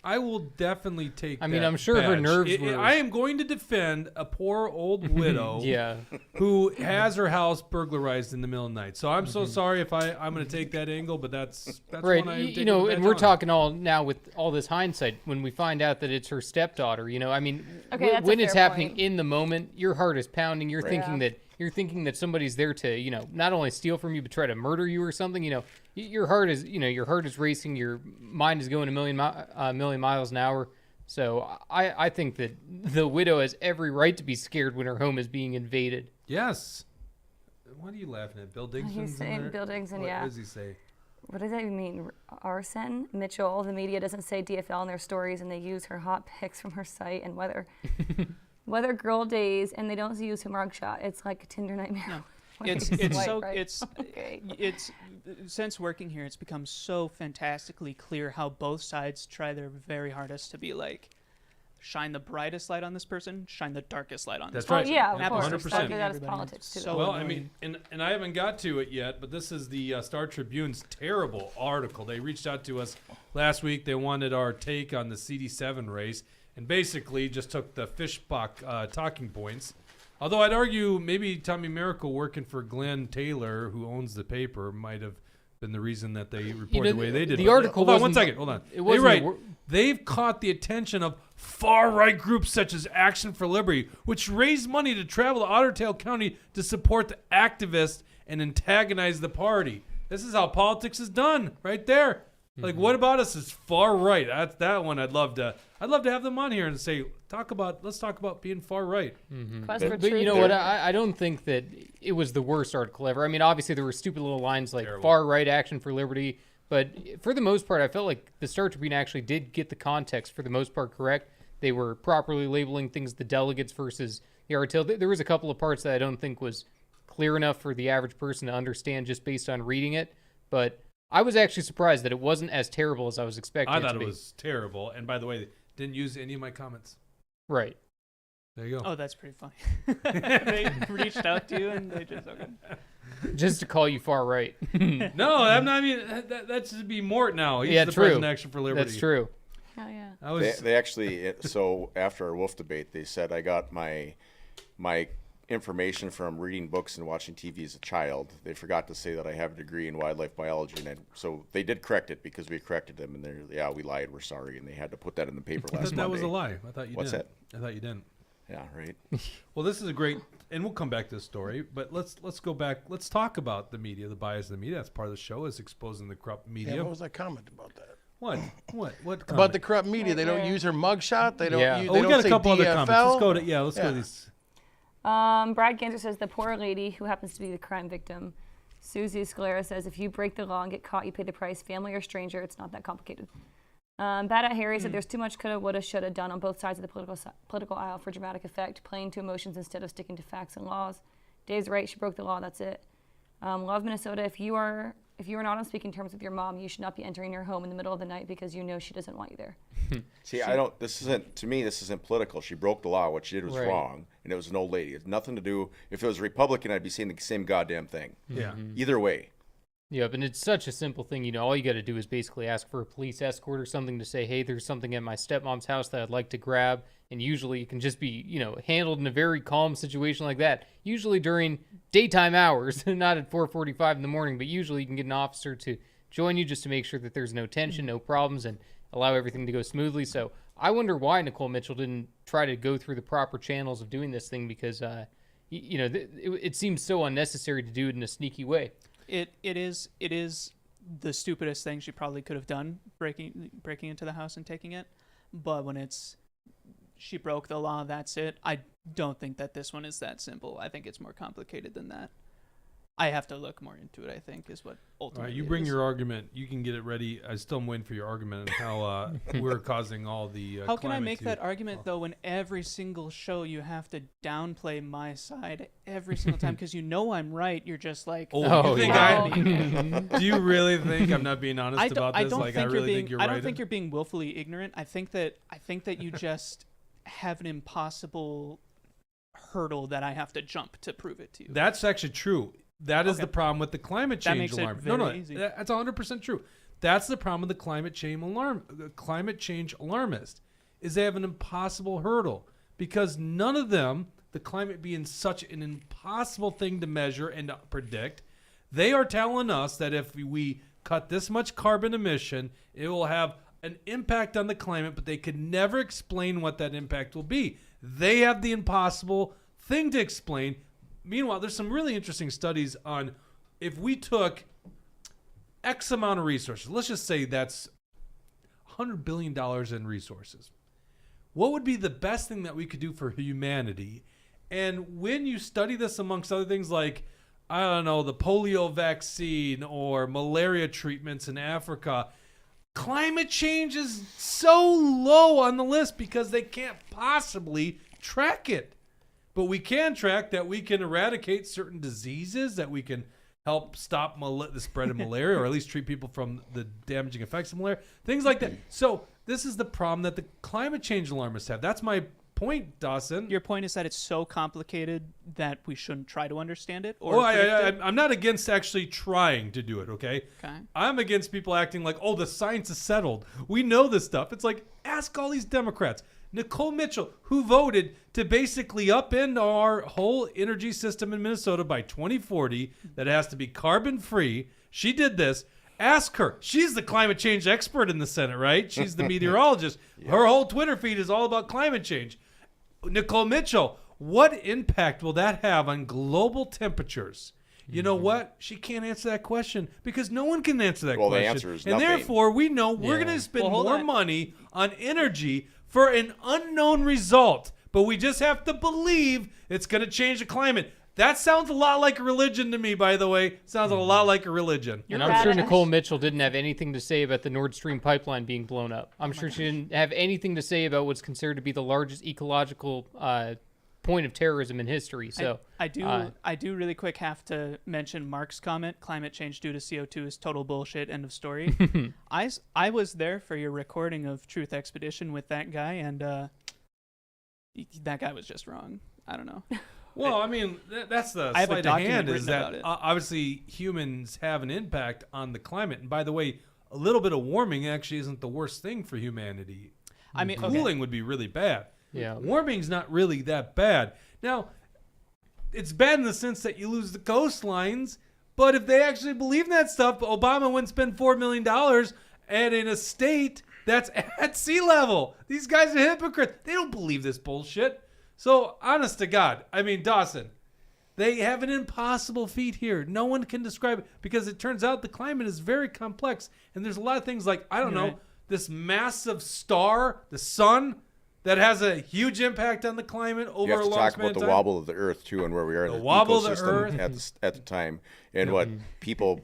I will definitely take. I mean, that I'm sure her badge. nerves were- I am going to defend a poor old widow. Yeah. Who has her house burglarized in the middle of the night. So I'm so sorry if I'm going to take that angle, but that's Right. one I You take know, with a and badge we're on. talking all now with all this hindsight when we find out that it's her stepdaughter. You know, I mean, Okay, that's a when it's fair happening point. in the moment, your heart is pounding. You're thinking Yeah. that somebody's there to, you know, not only steal from you but try to murder you or something. You know, your heart is racing. Your mind is going a million miles an hour. So I think that the widow has every right to be scared when her home is being invaded. Yes. What are you laughing at? Bill Dingson's He's saying in there? Bill Dingson, What yeah. does he say? What does that even mean? Sen Mitchell, the media doesn't say DFL in their stories, and they use her hot pics from her site and weather girl days, and they don't use her mugshot. It's like a Tinder nightmare. It's Swipe right. Okay. it's since working here, it's become so fantastically clear how both sides try their very hardest to be like, shine the brightest light on this person, shine the darkest light on this That's person. right. Yeah, of Yeah, course. 100%. That is Everybody. politics too. So Well, annoying. I mean, and I haven't got to it yet, but this is the Star Tribune's terrible article. They reached out to us last week. They wanted our take on the CD7 race and basically just took the Fischbach talking points. Although I'd argue maybe Tommy Miracle working for Glenn Taylor, who owns the paper, might have been the reason that they reported the way they did. the But article hold on one wasn't- second. Hold on. it They wasn't write, a wor- they've caught the attention of far-right groups such as Action for Liberty, which raise money to travel to Otter Tail County to support the activists and antagonize the party. This is how politics is done, right there. Like, what about us is far right? That's that one. I'd love to have them on here and say, let's talk about being far right. Quest for But truth. you know what? I don't think that it was the worst article ever. I mean, obviously there were stupid little lines like Terrible. far right Action for Liberty, But for the most part, I felt like the Star Tribune actually did get the context for the most part correct. They were properly labeling things, the delegates versus the RTL. There was a couple of parts that I don't think was clear enough for the average person to understand just based on reading it. But I was actually surprised that it wasn't as terrible as I was expecting I it to thought be. it was terrible. And by the way, didn't use any of my comments. Right. There you go. Oh, that's pretty funny. They reached out to you and they just okay. Just to call you far right. No, I'm not. I mean, that should be Mort now. He's Yeah, the true. president of Action for Liberty. That's true. Hell yeah. I was, They actually, so after our wolf debate, they said I got my information from reading books and watching TV as a child. They forgot to say that I have a degree in wildlife biology, and so they did correct it because we corrected them, and they're we lied, we're sorry, and they had to put that in the paper I last thought that Monday. was a lie. I thought you What's didn't. I thought you didn't. Yeah, right. Well, this is a great, and we'll come back to this story, but let's go back. Let's talk about the media, the bias of the media. That's part of the show, is exposing the corrupt media. Yeah, what was that comment about that? What? About the corrupt media. They don't use her mugshot. They don't Yeah. use, Oh, they we don't got a say couple other comments. Let's DFL. go to let's go to these. Brad Ganser says the poor lady who happens to be the crime victim. Susie Scalera says if you break the law and get caught, you pay the price. Family or stranger, it's not that complicated. Bad at Harry said there's too much coulda, woulda, shoulda done on both sides of the political aisle for dramatic effect, playing to emotions instead of sticking to facts and laws. Dave's right, she broke the law, that's it. Love Minnesota, if you are not on speaking terms with your mom, you should not be entering her home in the middle of the night because you know she doesn't want you there. See, this isn't political. She broke the law. What she did was Right. wrong, and it was an old lady. It's nothing to do. If it was Republican, I'd be saying the same goddamn thing. Yeah. Either way. Yep, and it's such a simple thing. All you got to do is basically ask for a police escort or something to say, hey, there's something at my stepmom's house that I'd like to grab. And usually it can just be, handled in a very calm situation like that. Usually during daytime hours, not at 4:45 in the morning, but usually you can get an officer to join you just to make sure that there's no tension, no problems, and allow everything to go smoothly. So I wonder why Nicole Mitchell didn't try to go through the proper channels of doing this thing because, it seems so unnecessary to do it in a sneaky way. It is the stupidest thing she probably could have done, breaking into the house and taking it. But when it's she broke the law, that's it. I don't think that this one is that simple. I think it's more complicated than that. I have to look more into it, I think, is what All ultimately right, you it bring is. your argument. You can get it ready. I still am waiting for your argument on how we're causing all the How can I climate make to- that argument, though, when every single show you have to downplay my side every single time because I'm right? You're just like, Oh, you think yeah. Do you really think I'm not being honest I don't, about I this? don't Like, think I really you're being. think you're I right. don't think you're being willfully ignorant. I think that you just have an impossible hurdle that I have to jump to prove it to you. That's actually true. That is Okay. the problem with the climate That change makes it alarm. very easy. That's 100% true. That's the problem with the climate change alarmist, is they have an impossible hurdle because none of them, the climate being such an impossible thing to measure and to predict, they are telling us that if we cut this much carbon emission, it will have an impact on the climate, but they could never explain what that impact will be. They have the impossible thing to explain. Meanwhile, there's some really interesting studies on if we took X amount of resources, let's just say that's $100 billion in resources. What would be the best thing that we could do for humanity? And when you study this amongst other things like, I don't know, the polio vaccine or malaria treatments in Africa, climate change is so low on the list because they can't possibly track it. But we can track that we can eradicate certain diseases, that we can help stop the spread of malaria, or at least treat people from the damaging effects of malaria, things like that. So this is the problem that the climate change alarmists have. That's my point, Dawson. Your point is that it's so complicated that we shouldn't try to understand it? Or I'm not against actually trying to do it, okay? Okay. I'm against people acting like, oh, the science is settled. We know this stuff. It's like, ask all these Democrats. Nicole Mitchell, who voted to basically upend our whole energy system in Minnesota by 2040, that it has to be carbon free. She did this. Ask her. She's the climate change expert in the Senate, right? She's the meteorologist. Yeah. Her whole Twitter feed is all about climate change. Nicole Mitchell, what impact will that have on global temperatures? You know what? She can't answer that question because no one can answer that question. Well, the answer is and nothing. therefore, we know we're going to spend more money on energy for an unknown result. But we just have to believe it's going to change the climate. That sounds a lot like a religion to me, by the way. Sounds a lot like a religion. And I'm sure Nicole Mitchell didn't have anything to say about the Nord Stream pipeline being blown up. I'm sure she didn't have anything to say about what's considered to be the largest ecological point of terrorism in history. So I do really quick have to mention Mark's comment, climate change due to CO2 is total bullshit, end of story. I was there for your recording of Truth Expedition with that guy, and that guy was just wrong. I don't know. Well, I mean, that's the I have a sleight of document hand is written that about it. obviously humans have an impact on the climate. And by the way, a little bit of warming actually isn't the worst thing for humanity. I mean, okay. Cooling would be really bad. Yeah. Warming's not really that bad. Now, it's bad in the sense that you lose the coastlines, but if they actually believe in that stuff, Obama wouldn't spend $4 million at an estate that's at sea level. These guys are hypocrites. They don't believe this bullshit. So, honest to God, I mean, Dawson, they have an impossible feat here. No one can describe it because it turns out the climate is very complex. And there's a lot of things like, I don't know, Right. this massive star, the sun, that has a huge impact on the climate over You have a to long talk span about of the time. wobble of the Earth too, and where we are in The the wobble of the ecosystem Earth. at the time, and what people.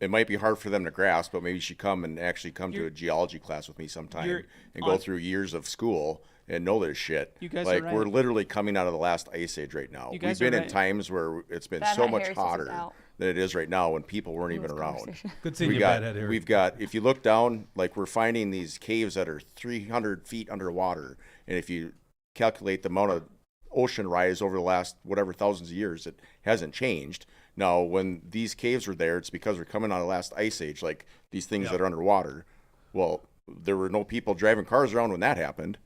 It might be hard for them to grasp, but maybe you should come to a geology class with me sometime you're and go on- through years of school and know this shit. You guys like are right. we're literally coming out of the last ice age right now. You We've guys been are in right. times where it's been Bad so Hat much Harris is hotter out. than it is right now when people weren't even This around. conversation. Good seeing We you, got, Bad Hat Harry. we've got, if you look down, like we're finding these caves that are 300 feet underwater. And if you calculate the amount of ocean rise over the last whatever thousands of years, it hasn't changed. Now, when these caves were there, it's because we're coming out of the last ice age, like these things that are underwater. Well, there were no people driving cars around when that happened.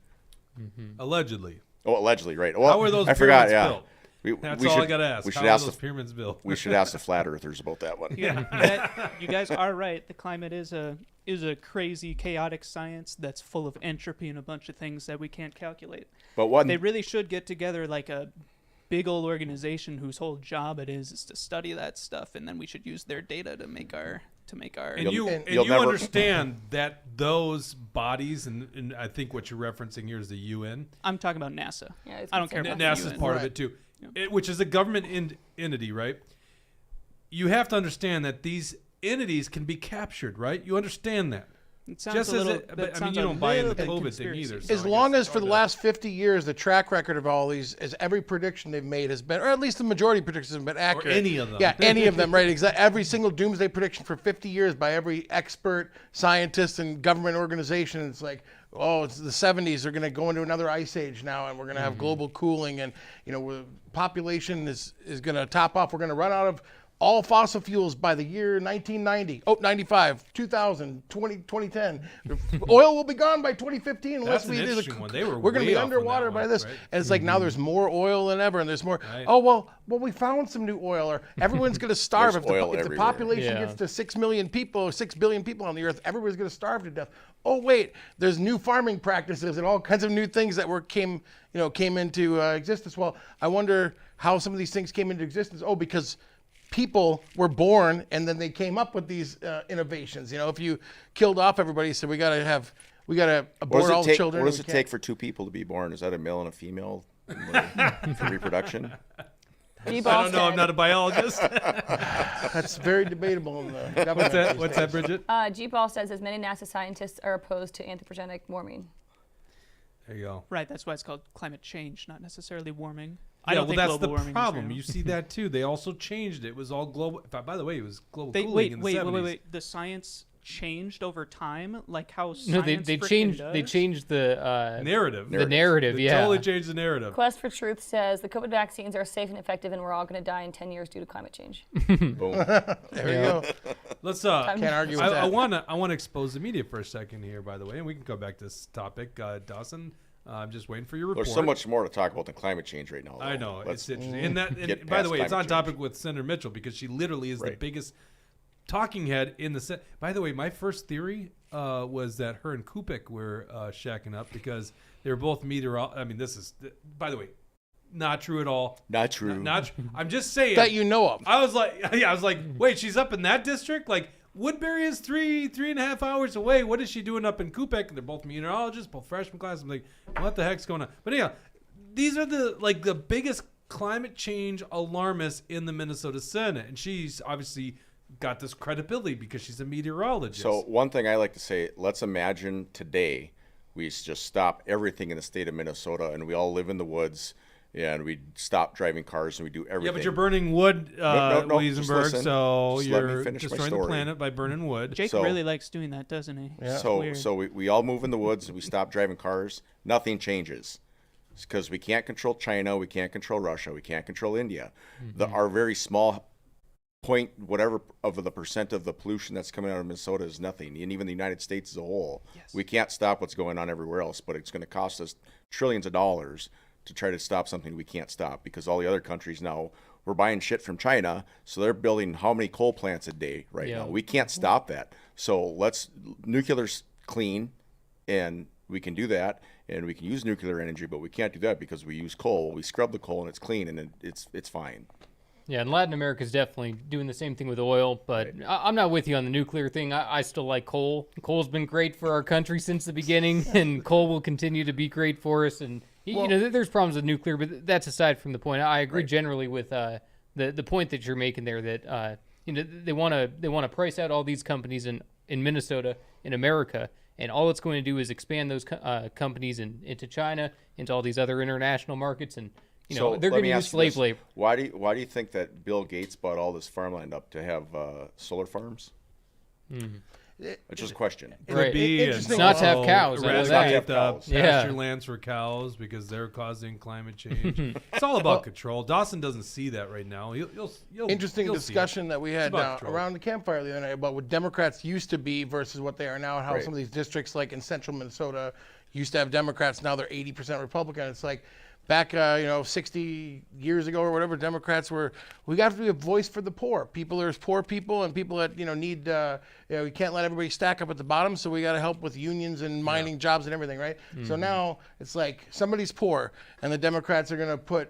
Allegedly. Oh, allegedly, right. Well, How were those I forgot, pyramids yeah. built? That's we all should, I got to ask. We should How ask were those the, pyramids built? we should ask the flat earthers about that one. You guys are right. The climate is a crazy, chaotic science that's full of entropy and a bunch of things that we can't calculate. But one, They really should get together like a big old organization whose whole job it is to study that stuff, and then we should use their data to make our And you you'll never- understand that those bodies, and I think what you're referencing here is the UN. I'm talking about NASA. Yeah, I was I gonna don't say care that. about the NASA's UN. part of Right. it too, which is a government entity, right? You have to understand that these entities can be captured, right? You understand that. It sounds Just a as little. it, that but, I mean, sounds you a don't buy into little the bit COVID thing conspiracy. either. so As I long guess as it's for the all last 50 years, the track record of all these is every prediction they've made has been, or at least the majority of predictions have been accurate. any of them. Yeah, any of them, right? Exactly. Every single doomsday prediction for 50 years by every expert, scientist, and government organization. It's like, oh, it's the 70s. They're going to go into another ice age now, and we're going to have global cooling, and population is going to top off. We're going to run out of all fossil fuels by the year 1990. Oh, 95, 2000, 2010. Oil will be gone by 2015 unless That's an we do the. interesting one. They were We're going to way be off on that underwater by one, this, right? and it's like now there's more oil than ever, and there's more. Right. Oh well, we found some new oil, or everyone's going to starve There's if oil the everywhere. population Yeah. gets to 6 million people, or 6 billion people on the earth. Everybody's going to starve to death. Oh wait, there's new farming practices and all kinds of new things that came into existence. Well, I wonder how some of these things came into existence. Oh, because people were born and then they came up with these innovations. If you killed off everybody, you said we got to abort all the children. What does we it can't- take for two people to be born? Is that a male and a female for reproduction? I don't know. I'm not a biologist. That's very debatable in the government. What's that, Bridget? G-Ball says as many NASA scientists are opposed to anthropogenic warming. There you go. Right. That's why it's called climate change, not necessarily warming. Yeah, I don't well, think that's global the warming is problem. real. You see that too. They also changed it. It was all global. By the way, it was global cooling Wait, in the wait, 70s. wait. The science changed over time, like how No, science they frickin' changed. does? They changed the Narrative. the narrative. They Yeah. totally changed the narrative. Quest for Truth says the COVID vaccines are safe and effective, and we're all going to die in 10 years due to climate change. Boom. There you go. Let's Can't argue with I that. want to expose the media for a second here, by the way, and we can go back to this topic. Dawson, I'm just waiting for your report. There's so much more to talk about than climate change right now. I though. know Let's- it's interesting. And get by the past way, it's on climate topic with Senator Mitchell because she literally is the Right. biggest talking head in the Senate. By the way, my first theory was that her and Kupik were shacking up because they were both meteorologists. I mean, this is, by the way, not true at all. Not true. I'm just saying That you know of. I was like, wait, she's up in that district? Like, Woodbury is 3.5 hours away. What is she doing up in Kupik? They're both meteorologists, both freshman class. I'm like, what the heck's going on? But yeah, these are the biggest climate change alarmist in the Minnesota Senate, and she's obviously got this credibility because she's a meteorologist. So one thing I like to say, let's imagine today we just stop everything in the state of Minnesota and we all live in the woods and we stop driving cars and we do everything. Yeah, but you're burning wood, No, just Wesenberg, listen. so Just let me you're finish my destroying the story. planet by burning wood. Jake So- really likes doing that, doesn't he? Yeah. It's So weird. so we all move in the woods and we stop driving cars. Nothing changes. It's because we can't control China, we can't control Russia, we can't control India. Our very small point, whatever of the percent of the pollution that's coming out of Minnesota is nothing, and even the United States as a whole. Yes. We can't stop what's going on everywhere else, but it's going to cost us trillions of dollars to try to stop something we can't stop because all the other countries now, we're buying shit from China, so they're building how many coal plants a day right now? We can't stop that. So nuclear's clean, and we can do that, and we can use nuclear energy, but we can't do that because we use coal. We scrub the coal and it's clean, and it's fine. Yeah, and Latin America is definitely doing the same thing with oil, but I'm not with you on the nuclear thing. I still like coal. Coal's been great for our country since the beginning, and coal will continue to be great for us. And you know, there's problems with nuclear, but that's aside from the point. I agree generally with the point that you're making there that you know, they want to price out all these companies in Minnesota, in America, and all it's going to do is expand those companies into China, into all these other international markets, and you know, they're going to use slave labor. Why do you think that Bill Gates bought all this farmland up to have solar farms? It's just a question. Right. It's not to have cows, I know eradicate that. the Yeah. pasture lands for cows because they're causing climate change. It's all about control. Dawson doesn't see that right now. You'll Interesting you'll see it. discussion that we had about control. around the campfire the other night about what Democrats used to be versus what they are now, and how Right. some of these districts, like in central Minnesota, used to have Democrats. Now they're 80% Republican. It's like back, 60 years ago or whatever, Democrats we got to be a voice for the poor. There's poor people and people that, need, we can't let everybody stack up at the bottom, so we got to help with unions and mining jobs and everything, right? So now it's like somebody's poor and the Democrats are going to put,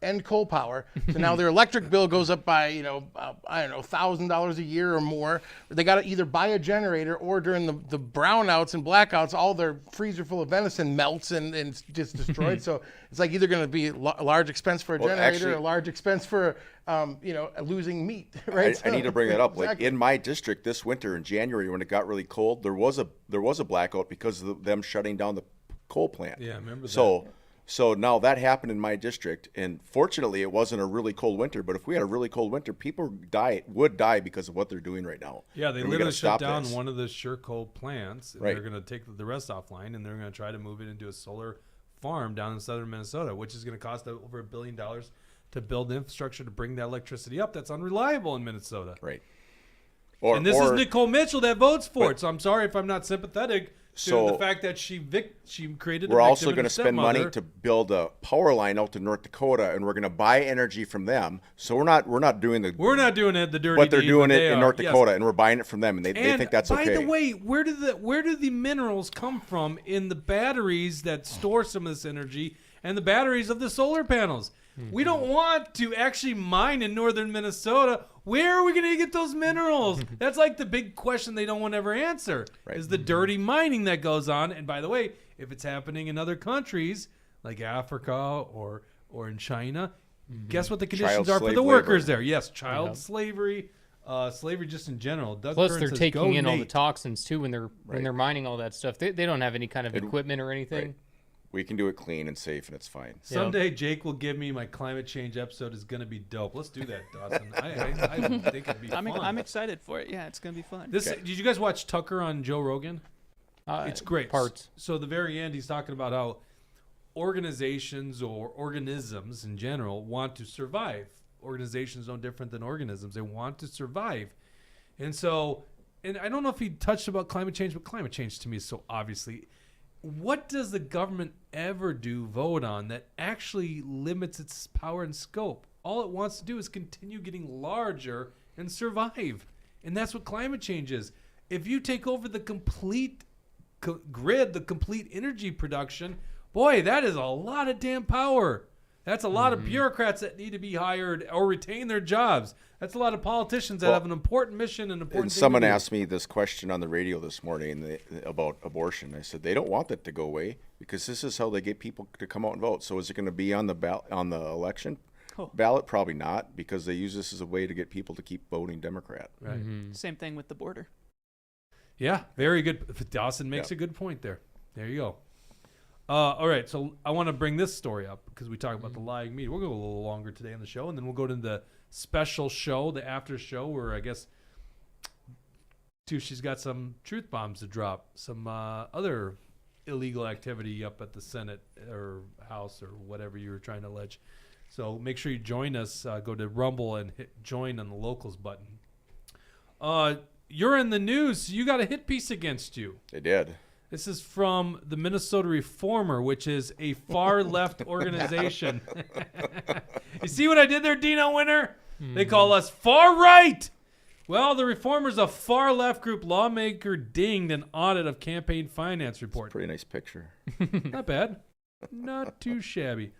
end coal power. So now their electric bill goes up by, $1,000 a year or more. They got to either buy a generator or during the brownouts and blackouts, all their freezer full of venison melts and just destroyed. So it's like either going to be a large expense for a generator, actually- a large expense for, losing meat, right? I need to bring that up. Like Exactly. in my district this winter in January when it got really cold, there was a blackout because of them shutting down the coal plant. Yeah, I remember that. So now that happened in my district, and fortunately it wasn't a really cold winter. But if we had a really cold winter, people would die because of what they're doing right now. Yeah, they And we literally gotta stop shut down this. one of the sure coal plants, and Right. they're going to take the rest offline, and they're going to try to move it into a solar farm down in southern Minnesota, which is going to cost over $1 billion to build infrastructure to bring that electricity up. That's unreliable in Minnesota. Right. And this is Nicole Mitchell that votes for it. So I'm sorry if I'm not sympathetic to So- the fact that she created. We're a also going going to spend money to build a power line out to North Dakota, and we're going to buy energy from them. So we're not doing the. We're not doing it the dirty. But they're deed, doing it they in are. North Yes. Dakota, and we're buying it from them, and they And think that's by okay. the way, where do the minerals come from in the batteries that store some of this energy and the batteries of the solar panels? We don't want to actually mine in northern Minnesota. Where are we going to get those minerals? That's like the big question they don't want to ever answer. Right. Is the dirty mining that goes on? And by the way, if it's happening in other countries like Africa or in China, guess what the conditions Child are for slave the workers labor. there? Yes, child slavery. Slavery just in general. Doug Plus, Kern they're says, taking "Go in all the Nate." toxins too when they're mining all that stuff. They don't have any kind of equipment or anything. Right. We can do it clean and safe, and it's fine. Someday Jake will give me my climate change episode is going to be dope. Let's do that, Dawson. I think it'd be fun. I'm excited for it. Yeah, it's gonna be fun. Did you guys watch Tucker on Joe Rogan? It's great. Parts. So at the very end, he's talking about how organizations or organisms in general want to survive. Organizations no different than organisms. They want to survive. And so, and I don't know if he touched about climate change, but climate change to me is so obviously. What does the government ever vote on that actually limits its power and scope? All it wants to do is continue getting larger and survive. And that's what climate change is. If you take over the complete grid, the complete energy production, boy, that is a lot of damn power. That's a lot of bureaucrats that need to be hired or retain their jobs. That's a lot of politicians that have an important mission and important. And thing someone to do. asked me this question on the radio this morning about abortion. I said they don't want that to go away because this is how they get people to come out and vote. So is it going to be on the election ballot? Probably not, because they use this as a way to get people to keep voting Democrat. Right. Same thing with the border. Yeah, very good. Dawson makes a good point there. There you go. All right, so I want to bring this story up because we talked about the lying media. We'll go a little longer today on the show, and then we'll go to the special show, the after show, where I guess she's got some truth bombs to drop, some other illegal activity up at the Senate or House or whatever you were trying to allege. So make sure you join us. Go to Rumble and hit join on the locals button. You're in the news. You got a hit piece against you. They did. This is from the Minnesota Reformer, which is a far left organization. You see what I did there, Dino Winter? They call us far right. Well, the Reformer's a far left group. Lawmaker dinged an audit of campaign finance report. Pretty nice picture. Not bad. Not too shabby.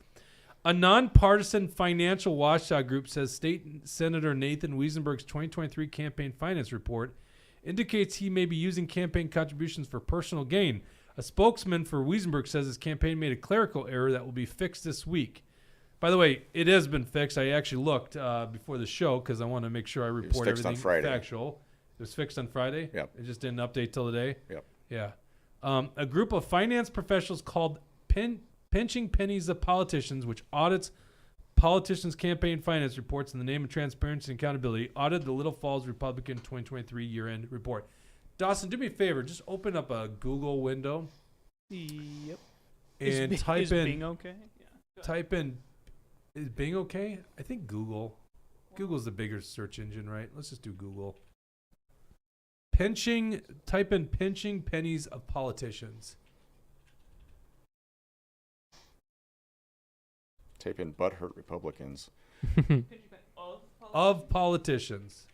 A nonpartisan financial watchdog group says State Senator Nathan Wesenberg's 2023 campaign finance report indicates he may be using campaign contributions for personal gain. A spokesman for Wesenberg says his campaign made a clerical error that will be fixed this week. By the way, it has been fixed. I actually looked before the show because I want to make sure I report fixed on everything Friday. factual. It was fixed on Friday? Yep. It just didn't update till today? Yep. Yeah. A group of finance professionals called Pinching Pennies of Politicians, which audits politicians' campaign finance reports in the name of transparency and accountability, audited the Little Falls Republican 2023 year-end report. Dawson, do me a favor. Just open up a Google window Yep. and type is in. Bing okay? Yeah. Type in. Is Bing okay? I think Google. Google's the bigger search engine, right? Let's just do Google. Type in pinching pennies of politicians. Type in butthurt Republicans. Of politicians.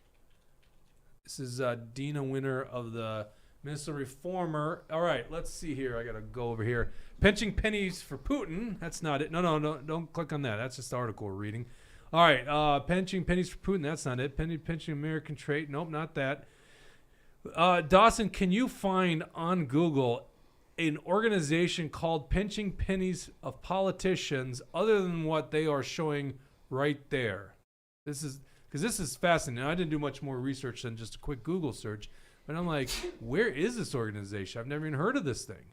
This is Dina Winter of the Minnesota Reformer. All right, let's see here. I got to go over here. Pinching pennies for Putin. That's not it. No, don't click on that. That's just the article we're reading. All right, pinching pennies for Putin. That's not it. Pinching American trait. Nope, not that. Dawson, can you find on Google an organization called Pinching Pennies of Politicians other than what they are showing right there? This is fascinating. I didn't do much more research than just a quick Google search, but I'm like, where is this organization? I've never even heard of this thing.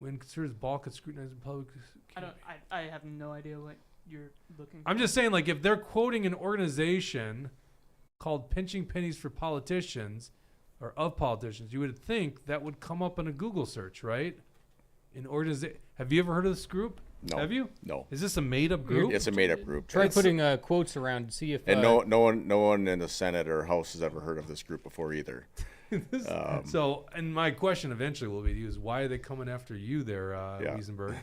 When considers bulk and scrutinizing public. I have no idea what you're looking for. I'm just saying, like, if they're quoting an organization called Pinching Pennies for Politicians or of politicians, you would think that would come up in a Google search, right? Have you ever heard of this group? No. Have you? No. Is this a made-up group? It's a made-up group. Try putting quotes around to see if. And no one in the Senate or House has ever heard of this group before either. So, and my question eventually will be to you is why are they coming after you there, Wesenberg?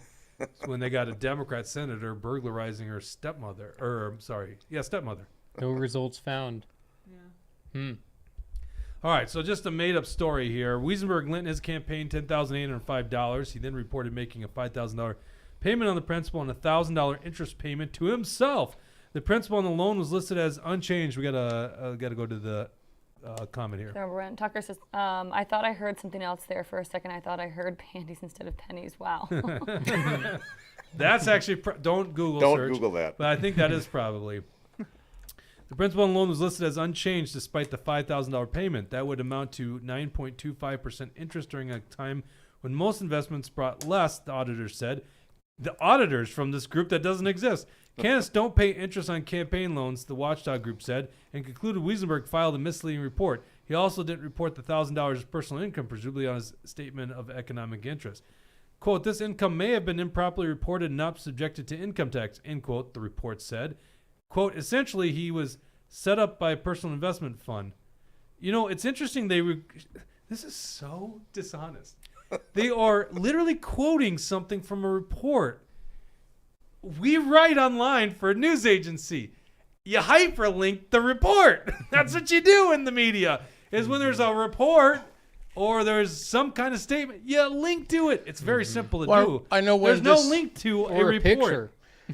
When they got a Democrat senator burglarizing her stepmother. No results found. Yeah. All right, so just a made-up story here. Wesenberg lent in his campaign $10,805. He then reported making a $5,000 payment on the principal and a $1,000 interest payment to himself. The principal on the loan was listed as unchanged. We gotta go to the comment here. Number one, Tucker says, I thought I heard something else there for a second. I thought I heard panties instead of pennies. Wow. That's actually don't Google Don't search. Google that. But I think that is probably. The principal on the loan was listed as unchanged despite the $5,000 payment. That would amount to 9.25% interest during a time when most investments brought less, the auditors said. The auditors from this group that doesn't exist. Candidates don't pay interest on campaign loans, the watchdog group said, and concluded Wesenberg filed a misleading report. He also didn't report the $1,000 as personal income, presumably on his statement of economic interest. Quote, this income may have been improperly reported and not subjected to income tax, end quote, the report said. Quote, essentially, he was set up by a personal investment fund. You know, it's interesting. This is so dishonest. They are literally quoting something from a report. We write online for a news agency. You hyperlink the report. That's what you do in the media, is when there's a report or there's some kind of statement, you link to it. It's very simple to do. I know when there's no link to a Or a report. picture.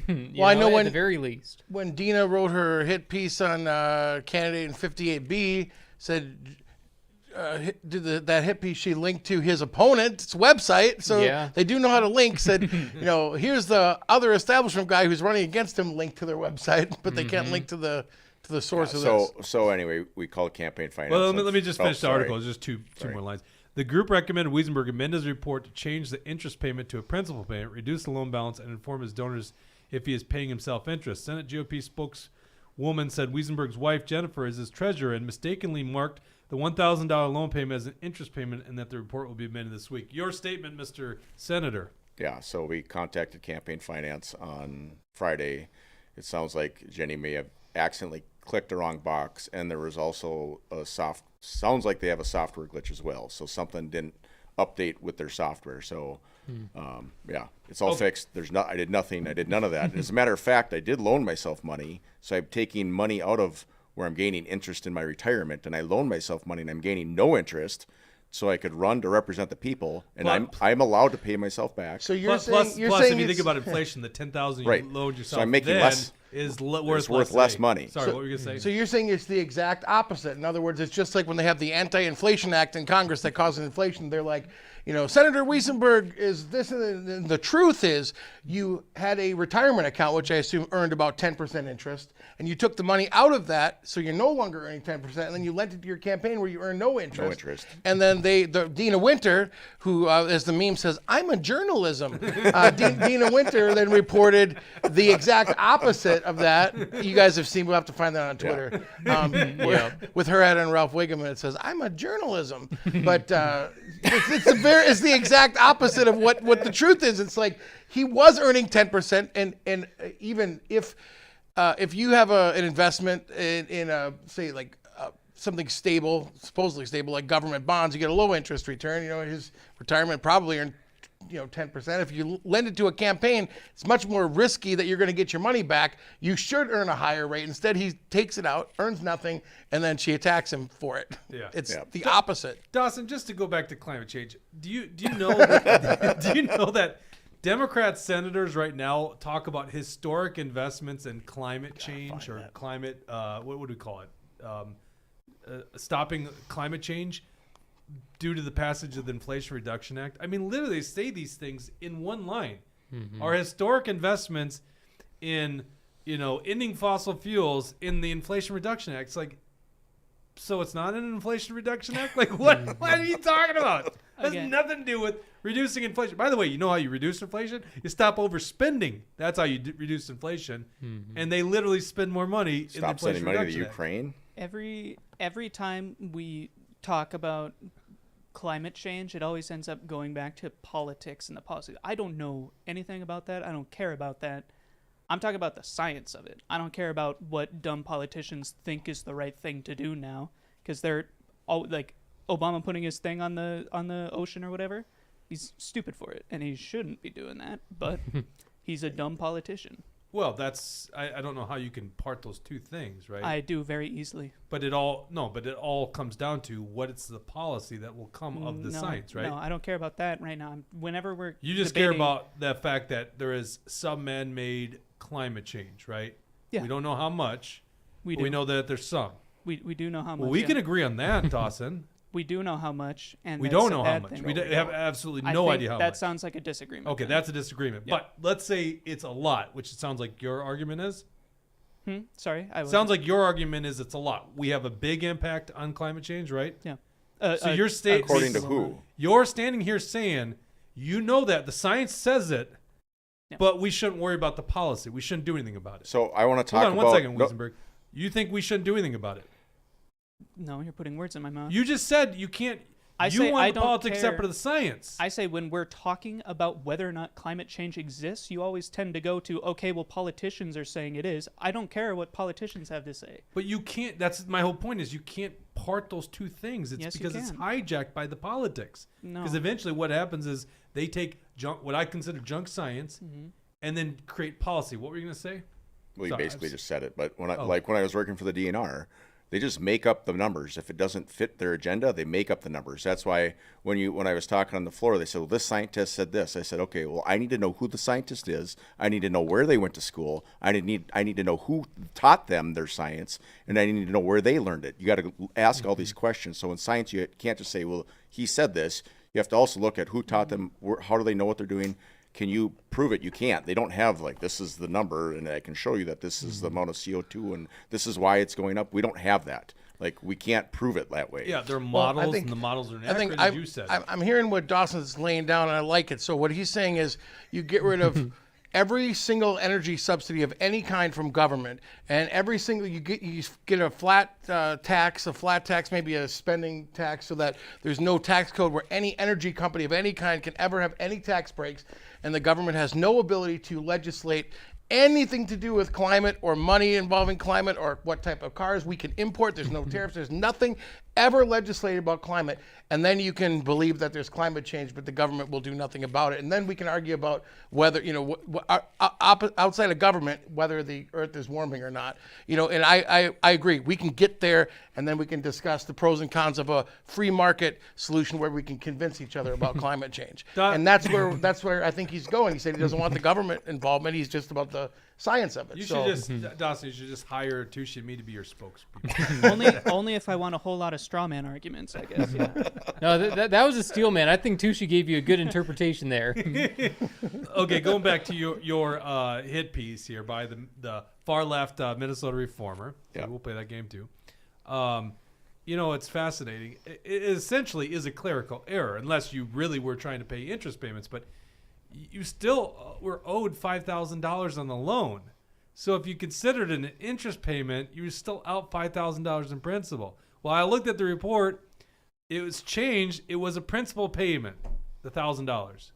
I know at when the very least. when Dina wrote her hit piece on candidate in 58B, said that hit piece she linked to his opponent's website, so Yeah. they do know how to link. Said, here's the other establishment guy who's running against him. Link to their website, but they can't link to the source of this. So anyway, we call it campaign finance. Well, let me just finish the sorry. article. It's just two more lines. The group recommended Wesenberg amend his report to change the interest payment to a principal payment, reduce the loan balance, and inform his donors if he is paying himself interest. Senate GOP spokeswoman said Wesenberg's wife, Jennifer, is his treasurer and mistakenly marked the $1,000 loan payment as an interest payment and that the report will be amended this week. Your statement, Mr. Senator. Yeah, so we contacted campaign finance on Friday. It sounds like Jenny may have accidentally clicked the wrong box, and there was also sounds like they have a software glitch as well. So something didn't update with their software. So yeah, it's all fixed. I did nothing. I did none of that. As a matter of fact, I did loan myself money. So I'm taking money out of where I'm gaining interest in my retirement, and I loaned myself money and I'm gaining no interest, so I could run to represent the people, and I'm allowed to pay myself back. So you're Plus, saying if you think about inflation, the $10,000 you Right. loaned yourself So I'm making then less. is worth less money. Sorry, what were you going to say? So you're saying it's the exact opposite. In other words, it's just like when they have the Anti-Inflation Act in Congress that causes inflation. They're like, Senator Wesenberg is this, and the truth is you had a retirement account, which I assume earned about 10% interest, and you took the money out of that, so you're no longer earning 10%, and then you lent it to your campaign where you earn no interest. No interest. And then Dina Winter, who, as the meme says, I'm a journalism. Dina Winter then reported the exact opposite of that. You guys have seen, we'll have to find that on Twitter. With her ad on Ralph Wiggum, and it says, I'm a journalism. But it's the exact opposite of what the truth is. It's like he was earning 10%, and even if you have an investment in say like something stable, supposedly stable, like government bonds, you get a low interest return. His retirement probably earned 10%. If you lend it to a campaign, it's much more risky that you're going to get your money back. You should earn a higher rate. Instead, he takes it out, earns nothing, and then she attacks him for it. Yeah. It's the opposite. Dawson, just to go back to climate change, do you know that Democrat senators right now talk about historic investments in climate change or climate what would we call it? Stopping climate change due to the passage of the Inflation Reduction Act. I mean, literally, they say these things in one line. Our historic investments in, ending fossil fuels in the Inflation Reduction Act. It's like, so it's not an Inflation Reduction Act? Like, what are you talking about? It has nothing to do with reducing inflation. By the way, you know how you reduce inflation? You stop overspending. That's how you reduce inflation. And they literally spend more money in the Stop Inflation sending money to Reduction Act. Ukraine. Every time we talk about climate change, it always ends up going back to politics and the policy. I don't know anything about that. I don't care about that. I'm talking about the science of it. I don't care about what dumb politicians think is the right thing to do now, because they're all like Obama putting his thing on the ocean or whatever. He's stupid for it, and he shouldn't be doing that. But he's a dumb politician. Well, that's I don't know how you can part those two things, right? I do very easily. But it all comes down to what it's the policy that will come of the science, right? No, I don't care about that right now. Whenever we're You just care about the fact that there is some man-made climate change, right? Yeah. We don't know how much. We but we do. know that there's some. We do know how much. Well, we yeah. can agree on that, Dawson. We do know how much, and We that's don't a know how bad much. thing. We have absolutely I no think idea how that much. sounds like a disagreement. Okay, then. that's a disagreement. Yeah. But let's say it's a lot, which it sounds like your argument is. Sorry, Sounds like your argument is it's a lot. We have a big impact on climate change, right? yeah. So you're stating, According to who? You're standing here saying, that the science says it, Yeah. but we shouldn't worry about the policy. We shouldn't do anything about it. So I want to talk Hold on about. one second, no, Wesenberg. You think we shouldn't do anything about it? No, you're putting words in my mouth. You just said you can't. I You say want I the don't politics care. separate of the science. I say when we're talking about whether or not climate change exists, you always tend to go to, okay, well, politicians are saying it is. I don't care what politicians have to say. But you can't. That's my whole point. Is you can't part those two things. It's Yes, you because it's can. hijacked by the politics. No. Because eventually, what happens is they take junk, what I consider junk science, and then create policy. What were you going to say? Well, you Sorry, basically I was- just said it. But when I Oh. when I was working for the DNR, They just make up the numbers. If it doesn't fit their agenda, they make up the numbers. That's why when I was talking on the floor, they said, well, this scientist said this. I said, okay, well, I need to know who the scientist is. I need to know where they went to school. I need to know who taught them their science, and I need to know where they learned it. You got to ask all these questions. So in science, you can't just say, well, he said this. You have to also look at who taught them, how do they know what they're doing. Can you prove it? You can't. They don't have like, this is the number and I can show you that this is the amount of CO2 and this is why it's going up. We don't have that. Like, we can't prove it that way. Yeah, they're models, think- and the models are I think inaccurate, as you said. I'm hearing what Dawson's laying down, and I like it. So what he's saying is you get rid of every single energy subsidy of any kind from government, and every single you get a flat tax, maybe a spending tax, so that there's no tax code where any energy company of any kind can ever have any tax breaks, and the government has no ability to legislate anything to do with climate or money involving climate or what type of cars we can import. There's no tariffs. There's nothing ever legislated about climate. And then you can believe that there's climate change, but the government will do nothing about it. And then we can argue about whether, outside of government, whether the earth is warming or not. And I agree. We can get there, and then we can discuss the pros and cons of a free market solution where we can convince each other about climate change. And that's where I think he's going. He said he doesn't want the government involvement. He's just about the science of it. You should just, Dawson, you should just hire Tucci and me to be your only if I want a whole lot of straw man arguments, I guess. Yeah. No, that was a steel man. I think Tucci gave you a good interpretation there. Okay, going back to your hit piece here by the far left Minnesota reformer. So Yeah. we'll play that game too. It's fascinating. It essentially is a clerical error, unless you really were trying to pay interest payments. But you still were owed $5,000 on the loan. So if you considered an interest payment, you were still out $5,000 in principal. Well, I looked at the report. It was changed. It was a principal payment, the $1,000.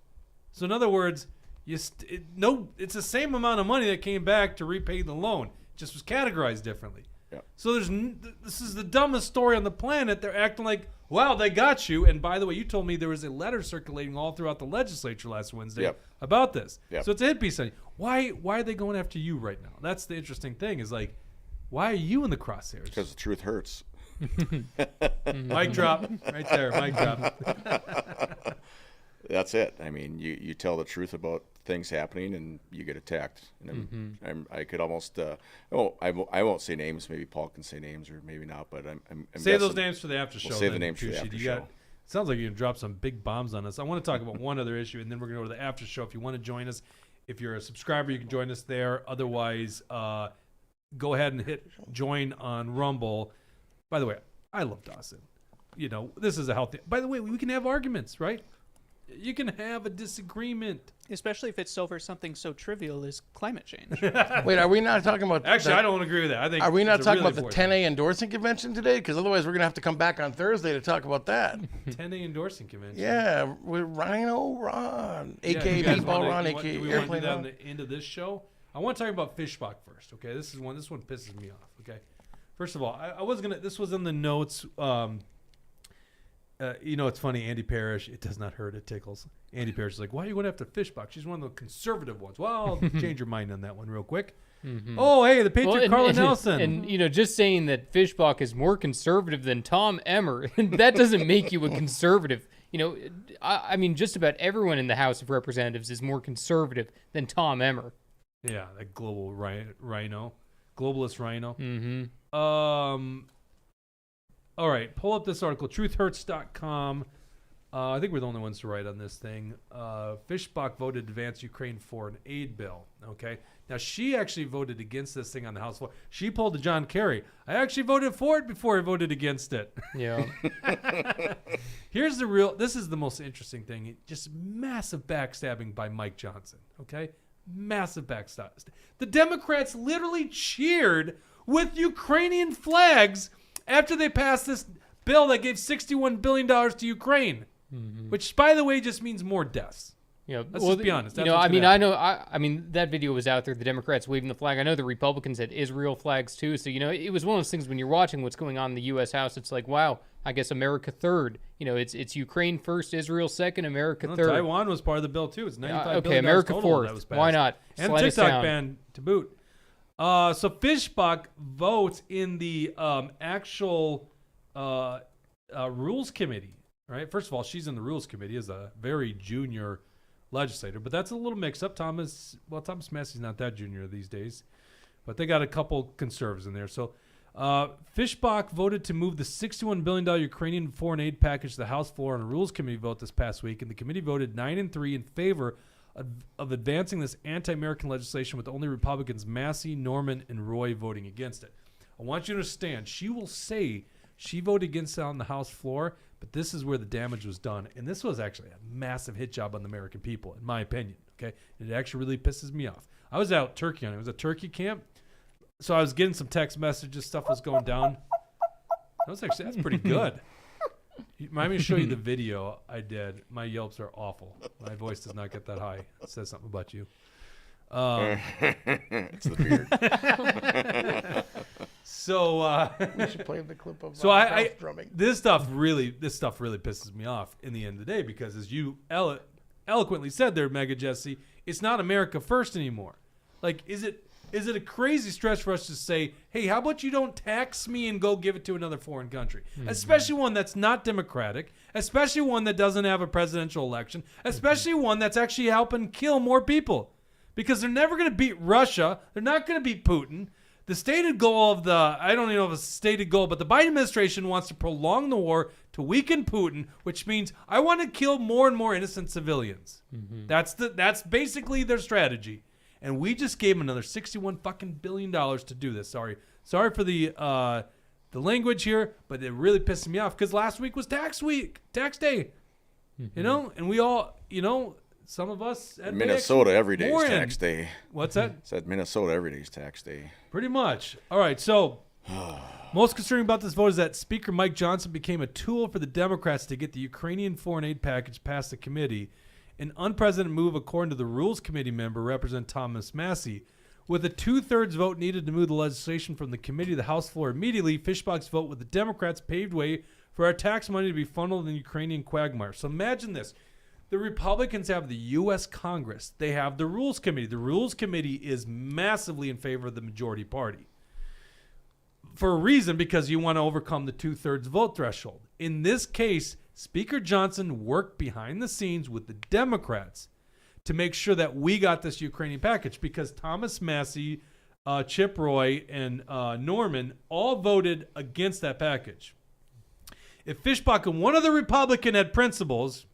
So in other words, it's the same amount of money that came back to repay the loan. It just was categorized differently. Yep. So this is the dumbest story on the planet. They're acting like, wow, they got you. And by the way, you told me there was a letter circulating all throughout the legislature last Wednesday about this. Yep. So it's a hit piece on you. Why are they going after you right now? That's the interesting thing, is like, why are you in the crosshairs? Because the truth hurts. Mic drop right there. Mic drop. That's it. I mean, you tell the truth about things happening, and you get attacked. And I could almost. I won't say names. Maybe Paul can say names, or maybe not. But I'm Save those guessing- names for the after show. We'll save the then, names for the Tucci. after You show. Sounds like you're going to drop some big bombs on us. I want to talk about one other issue, and then we're going to go to the after show. If you want to join us, if you're a subscriber, you can join us there. Otherwise, go ahead and hit join on Rumble. By the way, I love Dawson. This is a healthy. By the way, we can have arguments, right? You can have a disagreement. Especially if it's over something so trivial as climate change. Wait, are we not talking about? Actually, I don't agree with that. I think. Are we not it's a talking really about the important 10A endorsing convention today? Because otherwise, we're gonna have to come back on Thursday to talk about that. thing. 10A endorsing convention. Yeah, with Rhino Ron, aka you guys Meatball wanna- Ron, do we want aka to do Airplane that Ron. at the end of this show? I want to talk about Fischbach first. Okay, this one pisses me off. Okay, first of all, I was gonna. This was in the notes. It's funny. Andy Parrish. It does not hurt. It tickles. Andy Parrish is like, why are you going after Fischbach? She's one of the conservative ones. Well, I'll change your mind on that one real quick. Oh, hey, the Patriot Carla Nelson. And just saying that Fischbach is more conservative than Tom Emmer, that doesn't make you a conservative. I mean, just about everyone in the House of Representatives is more conservative than Tom Emmer. Yeah, that global rhino, globalist rhino. Mm-hmm. All right, pull up this article, truthhurts.com. I think we're the only ones to write on this thing. Fischbach voted to advance Ukraine for an aid bill. Okay. Now, she actually voted against this thing on the House floor. She pulled a John Kerry. I actually voted for it before I voted against it. Yeah. This is the most interesting thing. Just massive backstabbing by Mike Johnson. Okay. Massive backstab. The Democrats literally cheered with Ukrainian flags after they passed this bill that gave $61 billion to Ukraine, which, by the way, just means more deaths. Yeah, Let's just be honest. That's I what's mean, gonna I know. I mean, that video was out there. The Democrats waving the flag. I know the Republicans had Israel flags too. So it was one of those things when you're watching what's going on in the U.S. House. It's like, wow, I guess America third. It's Ukraine first, Israel second, America third. Taiwan was part of the bill too. It's $95 okay, billion America total fourth. that was passed. Why not? And Slide us TikTok down. ban to boot. So Fischbach votes in the actual Rules Committee, right? First of all, she's in the Rules Committee as a very junior legislator, but that's a little mix up. Thomas Massey's not that junior these days, but they got a couple conservatives in there. So Fischbach voted to move the $61 billion Ukrainian foreign aid package to the House floor on a Rules Committee vote this past week, and the committee voted 9-3 in favor of advancing this anti-American legislation, with only Republicans Massey, Norman, and Roy voting against it. I want you to understand, she will say she voted against it on the House floor, but this is where the damage was done. And this was actually a massive hit job on the American people, in my opinion. Okay, it actually really pisses me off. I was out Turkey on it. It was a turkey camp. So I was getting some text messages. Stuff was going down. That's pretty good. Remind me to show you the video I did. My yelps are awful. My voice does not get that high. It says something about you. It's the beard. So We should play the clip of so I Ralph drumming. this stuff really pisses me off in the end of the day, because as you eloquently said there, MAGA Jesse, it's not America first anymore. Like, is it a crazy stretch for us to say, hey, how about you don't tax me and go give it to another foreign country? Especially one that's not democratic, especially one that doesn't have a presidential election, especially one that's actually helping kill more people. Because they're never going to beat Russia. They're not going to beat Putin. The stated goal of I don't even know if it's a stated goal, but the Biden administration wants to prolong the war to weaken Putin, which means I want to kill more and more innocent civilians. That's basically their strategy. And we just gave them another $61 billion to do this. Sorry for the language here, but it really pissed me off because last week was tax day. You know, and we all, some of us at Minnesota every day is tax day. What's that? Said Minnesota every day is tax day. Pretty much. All right, so most concerning about this vote is that Speaker Mike Johnson became a tool for the Democrats to get the Ukrainian foreign aid package past the committee. An unprecedented move, according to the Rules Committee member, Representative Thomas Massey. With a 2/3 vote needed to move the legislation from the committee to the House floor immediately, Fischbach's vote with the Democrats paved way for our tax money to be funneled in the Ukrainian quagmire. So imagine this. The Republicans have the U.S. Congress. They have the Rules Committee. The Rules Committee is massively in favor of the majority party. For a reason, because you want to overcome the 2/3 vote threshold. In this case, Speaker Johnson worked behind the scenes with the Democrats to make sure that we got this Ukrainian package, because Thomas Massey, Chip Roy, and Norman all voted against that package. If Fischbach and one other Republican had principles,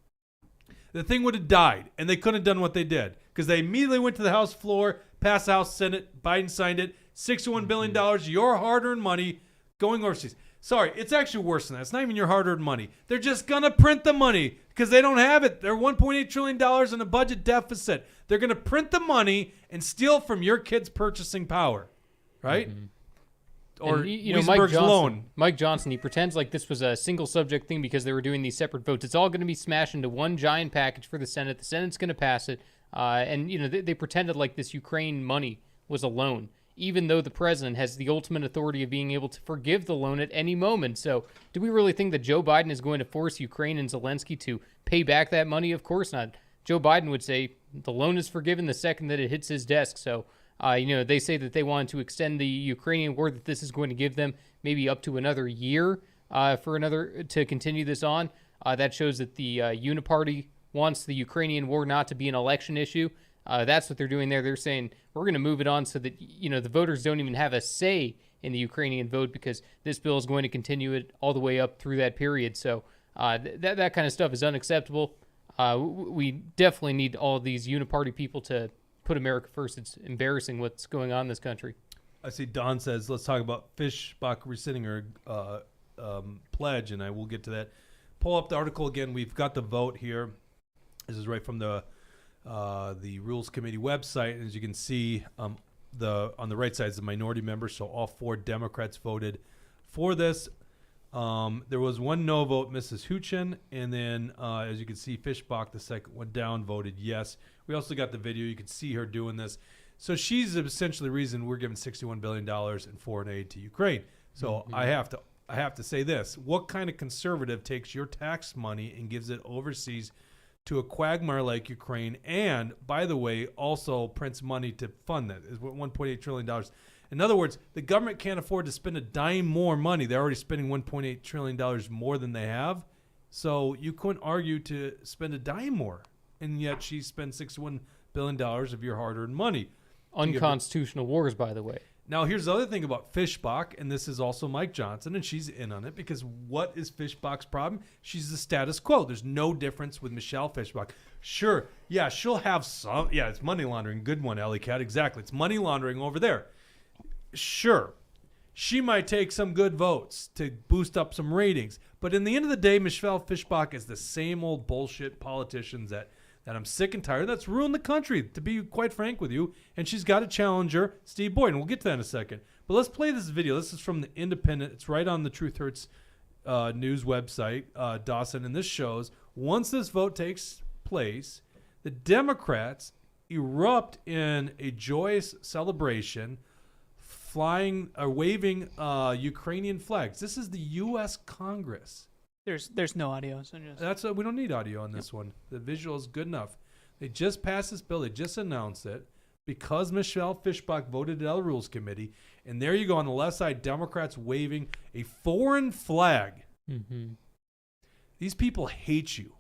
the thing would have died, and they couldn't have done what they did, because they immediately went to the House floor, passed the House, Senate, Biden signed it, $61 billion, your hard-earned money going overseas. Sorry, it's actually worse than that. It's not even your hard-earned money. They're just going to print the money because they don't have it. They're $1.8 trillion in a budget deficit. They're going to print the money and steal from your kids' purchasing power, right? Or and, Mike Johnson, he pretends like this was a single subject thing because they were doing these separate votes. It's all going to be smashed into one giant package for the Senate. The Senate's going to pass it. And they pretended like this Ukraine money was a loan, even though the president has the ultimate authority of being able to forgive the loan at any moment. So do we really think that Joe Biden is going to force Ukraine and Zelensky to pay back that money? Of course not. Joe Biden would say the loan is forgiven the second that it hits his desk. So, they say that they want to extend the Ukrainian war, that this is going to give them maybe up to another year to continue this on. That shows that the Uniparty wants the Ukrainian war not to be an election issue. That's what they're doing there. They're saying we're going to move it on so that the voters don't even have a say in the Ukrainian vote, because this bill is going to continue it all the way up through that period. So that kind of stuff is unacceptable. We definitely need all these uniparty people to put America first. It's embarrassing what's going on in this country. I see Don says, let's talk about Fischbach rescinding her pledge, and I will get to that. Pull up the article again. We've got the vote here. This is right from the Rules Committee website. As you can see, on the right side is the minority members, so all 4 Democrats voted for this. There was one no vote, Mrs. Huchin, and then as you can see, Fischbach, the second one down, voted yes. We also got the video. You can see her doing this. So she's essentially the reason we're giving $61 billion in foreign aid to Ukraine. So I have to say this. What kind of conservative takes your tax money and gives it overseas to a quagmire like Ukraine, and, by the way, also prints money to fund that? Is $1.8 trillion. In other words, the government can't afford to spend a dime more money. They're already spending $1.8 trillion more than they have. So you couldn't argue to spend a dime more. And yet she spends $61 billion of your hard-earned money. Unconstitutional wars, by the way. Now, here's the other thing about Fischbach, and this is also Mike Johnson, and she's in on it, because what is Fischbach's problem? She's the status quo. There's no difference with Michelle Fischbach. Sure, yeah, she'll have some. Yeah, it's money laundering. Good one, Alley Cat. Exactly. It's money laundering over there. Sure, she might take some good votes to boost up some ratings. But in the end of the day, Michelle Fischbach is the same old bullshit politicians that I'm sick and tired of. That's ruined the country, to be quite frank with you. And she's got a challenger, Steve Boyd. And we'll get to that in a second. But let's play this video. This is from The Independent. It's right on the Truth Hurts news website, Dawson. And this shows once this vote takes place, the Democrats erupt in a joyous celebration, waving Ukrainian flags. This is the U.S. Congress. There's no audio, so just We don't need audio on this one. The visual is good enough. They just passed this bill. They just announced it because Michelle Fischbach voted at the Rules Committee. And there you go on the left side, Democrats waving a foreign flag. Mm-hmm. These people hate you.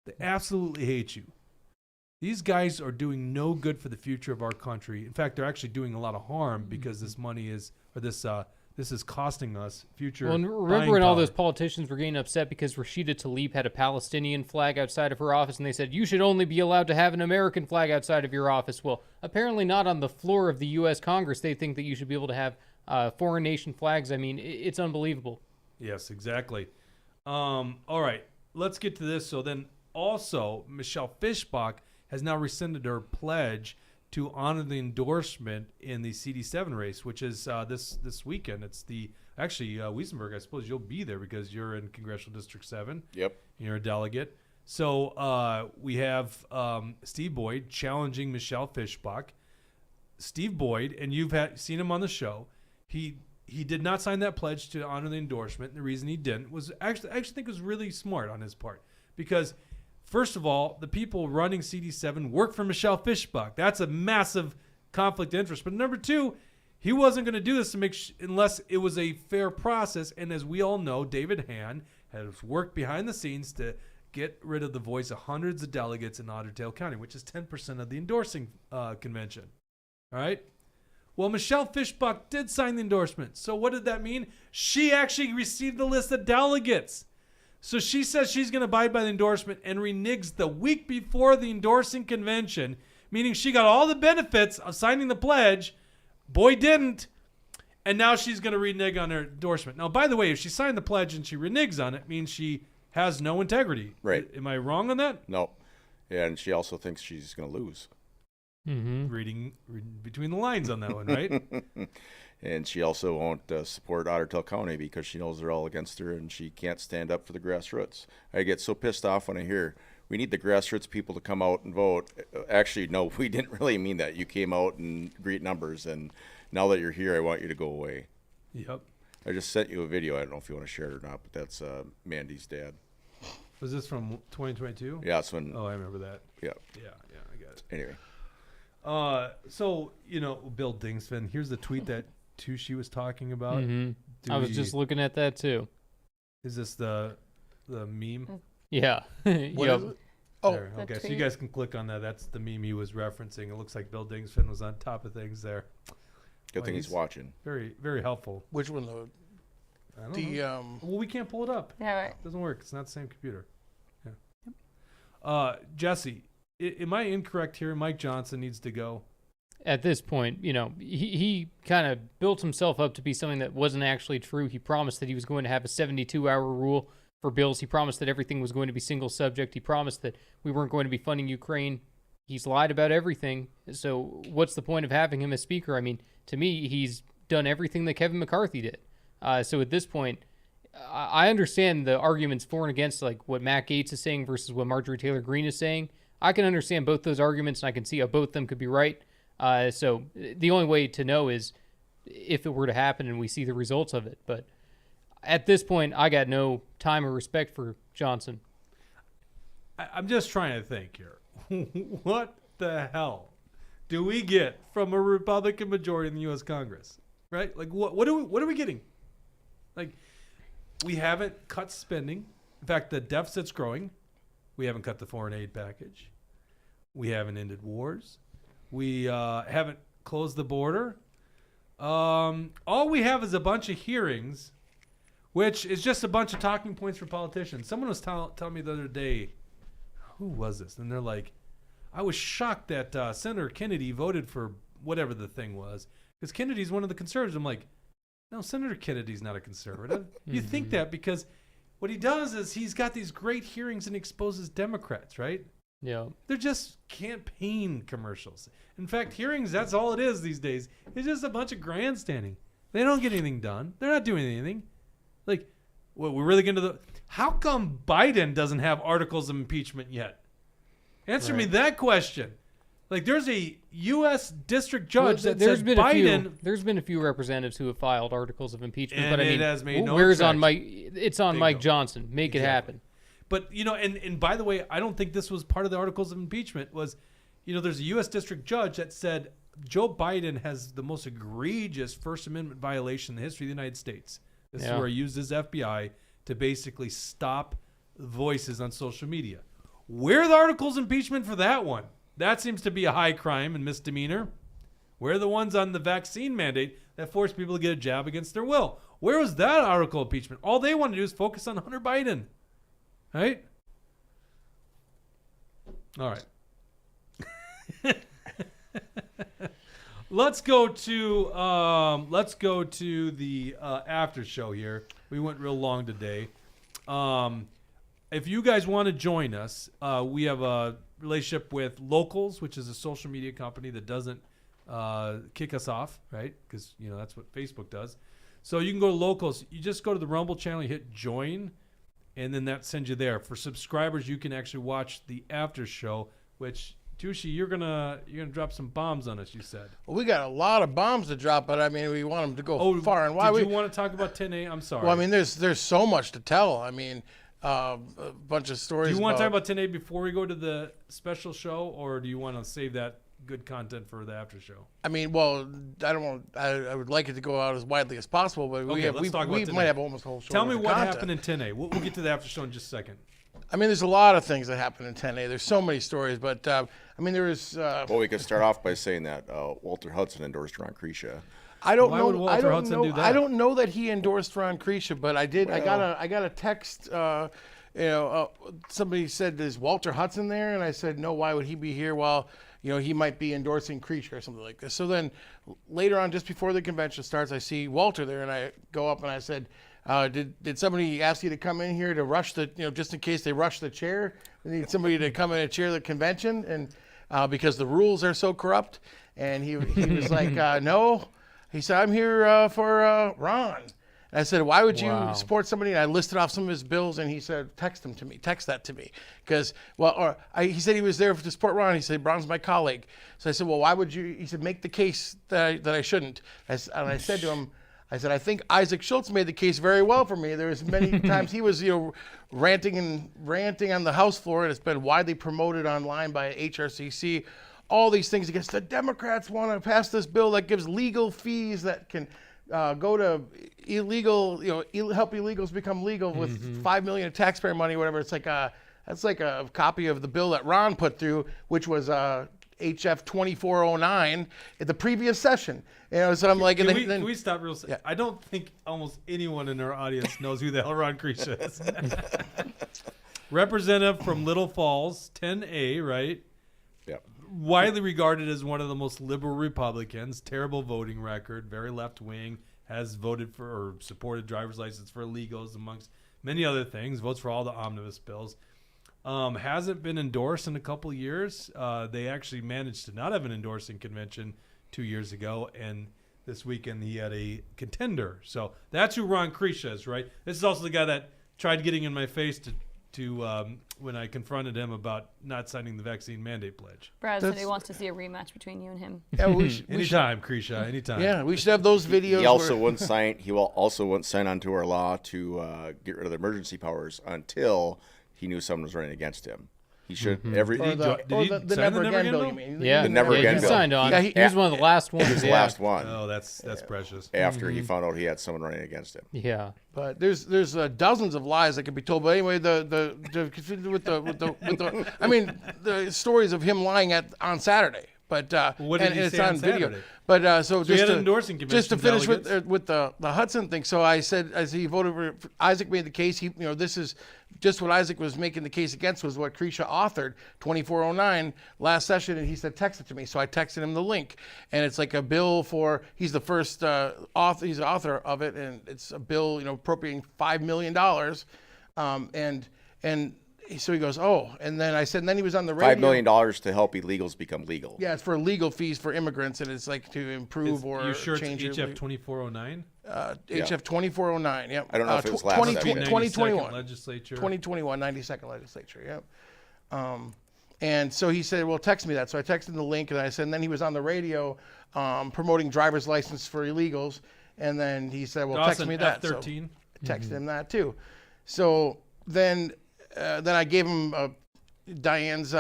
They absolutely hate you. These guys are doing no good for the future of our country. In fact, they're actually doing a lot of harm because this money is, or this is costing us future. Well, and remember when all those politicians were getting upset because Rashida Tlaib had a Palestinian flag outside of her office, and they said, you should only be allowed to have an American flag outside of your office. Well, apparently not on the floor of the U.S. Congress. They think that you should be able to have foreign nation flags. I mean, it's unbelievable. Yes, exactly. All right, let's get to this. So then also, Michelle Fischbach has now rescinded her pledge to honor the endorsement in the CD7 race, which is this weekend. It's Wesenberg, I suppose you'll be there because you're in Congressional District 7. Yep. You're a delegate. So we have Steve Boyd challenging Michelle Fischbach. Steve Boyd, and you've seen him on the show, he did not sign that pledge to honor the endorsement. And the reason he didn't was I actually think it was really smart on his part, because first of all, the people running CD7 work for Michelle Fischbach. That's a massive conflict of interest. But number two, he wasn't going to do this unless it was a fair process. And as we all know, David Hann has worked behind the scenes to get rid of the voice of hundreds of delegates in Otter Tail County, which is 10% of the endorsing convention. All right? Well, Michelle Fischbach did sign the endorsement. So what did that mean? She actually received the list of delegates. So she says she's going to abide by the endorsement and reneges the week before the endorsing convention, meaning she got all the benefits of signing the pledge. Boy didn't. And now she's going to renege on her endorsement. Now, by the way, if she signed the pledge and she reneges on it, means she has no integrity. Right. Am I wrong on that? No. Yeah, and she also thinks she's going to lose. Mm-hmm. Reading between the lines on that one, right? And she also won't support Otter Tail County because she knows they're all against her and she can't stand up for the grassroots. I get so pissed off when I hear we need the grassroots people to come out and vote. Actually, no, we didn't really mean that. You came out and great numbers, and now that you're here, I want you to go away. Yep. I just sent you a video. I don't know if you want to share it or not, but that's Mandy's dad. Was this from 2022? Yeah, that's when. Oh, I remember that. Yeah. Yeah, I got it. Anyway. So, Bill Dingsfin, here's the tweet that Tushi was talking about. Mm-hmm. I was just looking at that too. Is this the meme? Yeah. What Yep. is it? Oh, There, okay, so you tweet. guys can click on that. That's the meme he was referencing. It looks like Bill Dingsfin was on top of things there. Good Well, thing he's watching. Very, very helpful. which one though? I don't The know. Well, we can't pull it up. Yeah, right. It doesn't work. It's not the same computer. Yeah. Jesse, am I incorrect here? Mike Johnson needs to go. At this point, he kind of built himself up to be something that wasn't actually true. He promised that he was going to have a 72-hour rule for bills. He promised that everything was going to be single subject. He promised that we weren't going to be funding Ukraine. He's lied about everything. So what's the point of having him as speaker? I mean, to me, he's done everything that Kevin McCarthy did. So at this point, I understand the arguments for and against, like what Matt Gaetz is saying versus what Marjorie Taylor Greene is saying. I can understand both those arguments, and I can see how both of them could be right. So the only way to know is if it were to happen and we see the results of it. But at this point, I got no time or respect for Johnson. I'm just trying to think here. What the hell do we get from a Republican majority in the U.S. Congress? right? Like what are we getting? Like we haven't cut spending. In fact, the deficit's growing. We haven't cut the foreign aid package. We haven't ended wars. We haven't closed the border. All we have is a bunch of hearings, which is just a bunch of talking points for politicians. Someone was telling me the other day, who was this? And they're like, I was shocked that Senator Kennedy voted for whatever the thing was, because Kennedy's one of the conservatives. I'm like, no, Senator Kennedy's not a conservative. You think that because what he does is he's got these great hearings and exposes Democrats, right? Yeah. They're just campaign commercials. In fact, hearings, that's all it is these days. It's just a bunch of grandstanding. They don't get anything done. They're not doing anything. Like, well, we're really going to how come Biden doesn't have articles of impeachment yet? Answer me that question. Like, there's a U.S. district judge that says Biden. There's been a few representatives who have filed articles of impeachment, And but I it mean, has made no where's on traction. Mike? It's on Mike Bingo. Johnson. Make it happen. But, and by the way, I don't think this was part of the articles of impeachment was, there's a U.S. district judge that said Joe Biden has the most egregious First Amendment violation in the history of the United States. This is where he used his FBI to basically stop voices on social media. Where are the articles of impeachment for that one? That seems to be a high crime and misdemeanor. Where are the ones on the vaccine mandate that force people to get a jab against their will? Where was that article of impeachment? All they want to do is focus on Hunter Biden. Right? All right. Let's go to the after show here. We went real long today. If you guys want to join us, we have a relationship with Locals, which is a social media company that doesn't kick us off, right? Because that's what Facebook does. So you can go to Locals. You just go to the Rumble channel, you hit join, and then that sends you there. For subscribers, you can actually watch the after show, which Tushy, you're gonna drop some bombs on us. You said. Well, we got a lot of bombs to drop, but I mean, we want them to go far and wide. Did you want to talk about 10A? I'm sorry. Well, I mean, there's so much to tell. I mean, a bunch of stories. Do you want to talk about 10A before we go to the special show, or do you want to save that good content for the after show? I mean, well, I don't want. I would like it to go out as widely as possible, but Okay, let's talk about we 10A. might have almost a whole show. Tell me worth of what content. happened in 10A. We'll get to the after show in just a second. I mean, there's a lot of things that happened in 10A. There's so many stories, but I mean, there was. Well, we could start off by saying that Walter Hudson endorsed Ron Krisha. I don't Why know. would Walter I don't Hudson know. do that? I don't know that he endorsed Ron Krisha, but I did. I got a text. Somebody said, "Is Walter Hudson there?" And I said, "No. Why would he be here?" Well, he might be endorsing Krisha or something like this. So then, later on, just before the convention starts, I see Walter there, and I go up and I said, "Did somebody ask you to come in here to rush the just in case they rush the chair? They need somebody to come in and chair the convention, and because the rules are so corrupt." And he was like, "No." He said, "I'm here for Ron." And I said, "Why would you support somebody?" And I listed off some of his bills, and he said, text that to me. Because, he said he was there to support Ron. He said, "Ron's my colleague." So I said, "Well, why would you?" He said, "Make the case that I shouldn't." And I said to him, I said, "I think Isaac Schultz made the case very well for me. There was many times he was, ranting on the House floor, and it's been widely promoted online by HRCC. All these things against the Democrats want to pass this bill that gives legal fees that can go to illegal, help illegals become legal with $5 million of taxpayer money, whatever." It's like that's like a copy of the bill that Ron put through, which was HF 2409 at the previous session. So I'm like, Can we stop real second? I don't think almost anyone in our audience knows who the hell Ron Krisha is. Representative from Little Falls, 10A, right? Yep. Widely regarded as one of the most liberal Republicans, terrible voting record, very left wing, has voted for or supported driver's license for illegals amongst many other things, votes for all the omnibus bills. Hasn't been endorsed in a couple of years. They actually managed to not have an endorsing convention 2 years ago, and this weekend he had a contender. So that's who Ron Krisha is, right? This is also the guy that tried getting in my face to when I confronted him about not signing the vaccine mandate pledge. Brad said he wants to see a rematch between you and him. Yeah, Anytime, Krisha, anytime. Yeah, we should have those videos. He also wouldn't sign. He also wouldn't sign onto our law to get rid of the emergency powers until he knew someone was running against him. He should Mm-hmm. every Or the, did or he the sign Never the Never Again Again bill, bill? you mean? Yeah, The Never yeah, Again he bill. signed on. Yeah, he was one of the last ones. his yeah. last one Oh, that's precious. after he found out he had someone running against him. Yeah. But there's dozens of lies that can be told. But anyway, with the I mean, the stories of him lying on Saturday. But What did and he it's say on on video. Saturday? But so he just had to, an endorsing just to convention finish delegates? with the Hudson thing. So I said, as he voted for Isaac made the case. He this is just what Isaac was making the case against was what Krisha authored 2409 last session, and he said text it to me. So I texted him the link, and it's like a bill for he's the first author. He's the author of it, and it's a bill appropriating $5 million, and so he goes, oh, and then I said, and then he was on the radio. $5 million to help illegals become legal. Yeah, it's for legal fees for immigrants, and it's like to improve or you sure change it's your HF 2409? HF 2409. Yep. I don't know if it was last 2021. Legislature. 2021, 92nd legislature. Yep. And so he said, well, text me that. So I texted him the link, and I said, and then he was on the radio promoting driver's license for illegals, and then he said, well, Dawson, text me that. F13. So texted him that too. So then I gave him Diane's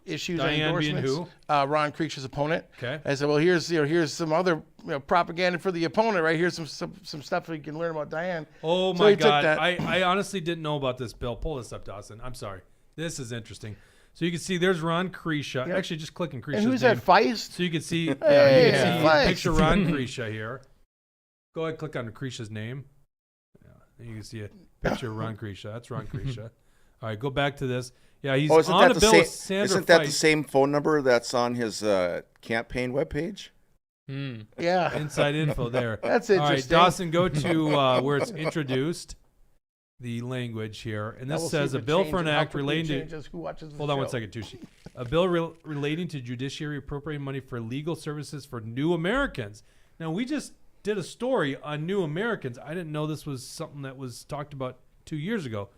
issues Diane and being endorsements. who? Ron Creech's opponent. Okay. I said, well, here's some other propaganda for the opponent, right? Here's some stuff that you can learn about Diane. Oh So my he took God! that. I honestly didn't know about this bill. Pull this up, Dawson. I'm sorry. This is interesting. So you can see there's Ron Creesha. Yep. Actually, just click on Creesha's And who's name. that, Feist? So you can see, Hey, you can see Feist. picture Ron Creesha here. Go ahead, click on Creesha's name. Yeah, and you can see a picture of Ron Creesha. That's Ron Creesha. All right, go back to this. Yeah, he's Isn't on that a bill with Sandra Isn't that the Feist. same phone number that's on his campaign webpage? Yeah. Inside info there. That's All right, interesting. Dawson, go to where it's introduced the language here, and Now this we'll see says if a it bill for changes, an how act quickly it relating to. changes, who watches the Hold on one show. second, Tushi. A bill relating to judiciary appropriating money for legal services for new Americans. Now, we just did a story on new Americans. I didn't know this was something that was talked about 2 years ago.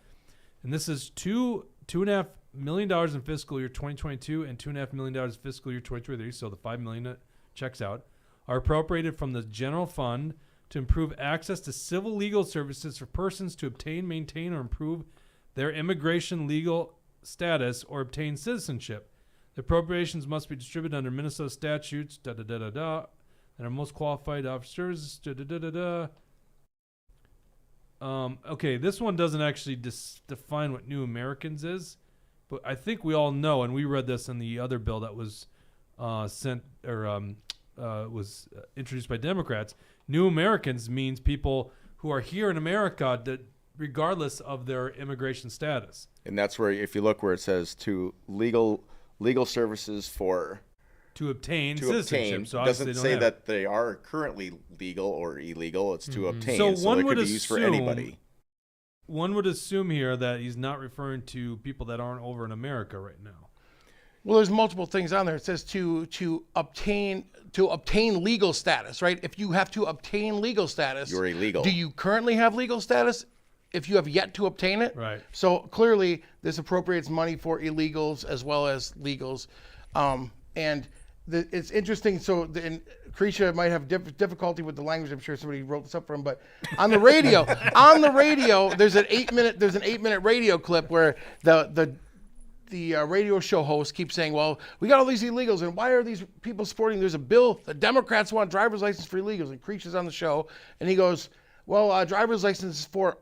And this is $2.5 million in fiscal year 2022 and $2.5 million in fiscal year 2023. So the $5 million that checks out are appropriated from the general fund to improve access to civil legal services for persons to obtain, maintain, or improve their immigration legal status or obtain citizenship. The appropriations must be distributed under Minnesota statutes, and are most qualified to offer services, Okay, this one doesn't actually define what new Americans is, but I think we all know, and we read this in the other bill that was introduced by Democrats. New Americans means people who are here in America that regardless of their immigration status. And that's where, if you look where it says to legal services for To obtain to citizenship. obtain, So obviously doesn't they say don't have that they are currently legal or illegal. It's to obtain. So So one it would could be used for assume- anybody. One would assume here that he's not referring to people that aren't over in America right now. Well, there's multiple things on there. It says to obtain legal status, right? If you have to obtain legal status, You're illegal. Do you currently have legal status? If you have yet to obtain it, Right. So clearly, this appropriates money for illegals as well as legals, and it's interesting. So Krisha might have difficulty with the language. I'm sure somebody wrote this up for him, but on the radio, there's an 8-minute radio clip where the radio show host keeps saying, well, we got all these illegals, and why are these people supporting? There's a bill, the Democrats want driver's license for illegals, and Krisha's on the show, and he goes, well, driver's license is for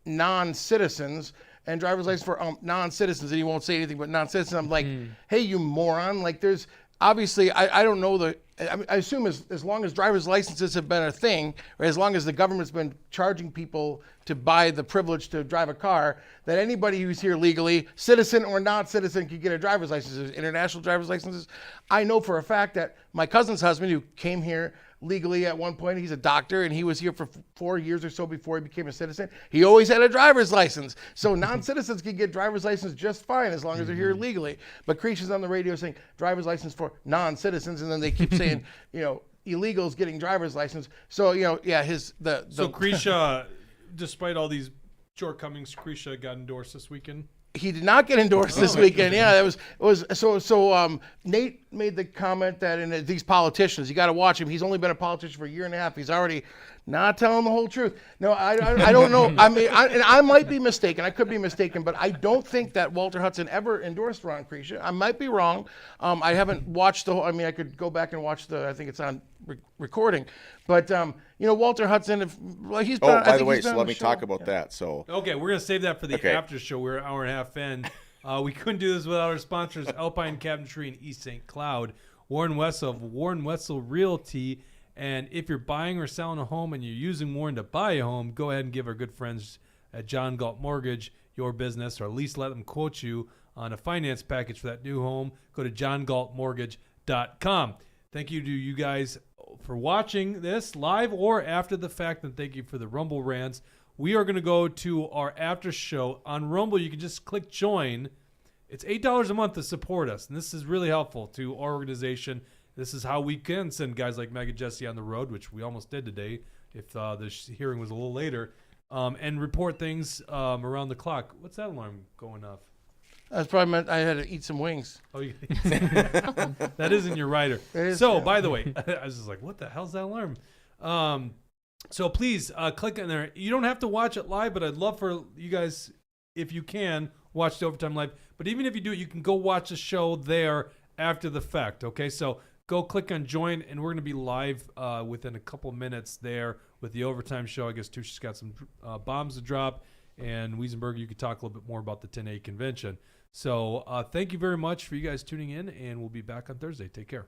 non-citizens, and driver's license for non-citizens, and he won't say anything but non-citizens. I'm like, hey, you moron. Like, there's obviously, I don't know I assume as long as driver's licenses have been a thing, or as long as the government's been charging people to buy the privilege to drive a car, that anybody who's here legally, citizen or non-citizen, could get a driver's license. There's international driver's licenses. I know for a fact that my cousin's husband, who came here legally at one point, he's a doctor, and he was here for 4 years or so before he became a citizen. He always had a driver's license. So non-citizens can get driver's license just fine as long as they're here legally. But Krisha's on the radio saying driver's license for non-citizens, and then they keep saying, illegals getting driver's license. So, So Krisha, despite all these shortcomings, Krisha got endorsed this weekend. He did not get endorsed this weekend. Yeah, it was so. Nate made the comment that in these politicians, you got to watch him. He's only been a politician for a year and a half. He's already not telling the whole truth. No, I don't know. I mean, I might be mistaken. I could be mistaken, but I don't think that Walter Hudson ever endorsed Ron Crecia. I might be wrong. I haven't watched the whole. I mean, I could go back and watch I think it's on recording, but Walter Hudson. He's been. By the way, so let me talk about that. So Okay, we're going to save that for the Okay. after show. We're an hour and a half in. We couldn't do this without our sponsors, Alpine Cabinetry in East St. Cloud, Warren Wessel of Warren Wessel Realty. And if you're buying or selling a home and you're using Warren to buy a home, go ahead and give our good friends at John Galt Mortgage your business, or at least let them quote you on a finance package for that new home. Go to johngaltmortgage.com. Thank you to you guys for watching this live or after the fact, and thank you for the Rumble rants. We are going to go to our after show on Rumble. You can just click join. It's $8 a month to support us, and this is really helpful to our organization. This is how we can send guys like MAGA Jesse on the road, which we almost did today if the hearing was a little later, and report things around the clock. What's that alarm going off? That's probably meant I had to eat some wings. Oh, that is in your rider. Is, So, yeah. by the way, I was just like, what the hell's that alarm? So please click on there. You don't have to watch it live, but I'd love for you guys, if you can, watch the Overtime Live. But even if you do it, you can go watch the show there after the fact, okay? So go click on join, and we're going to be live within a couple minutes there with the Overtime show. I guess Tusha's got some bombs to drop, and Wesenberg, you could talk a little bit more about the 10A convention. So thank you very much for you guys tuning in, and we'll be back on Thursday. Take care.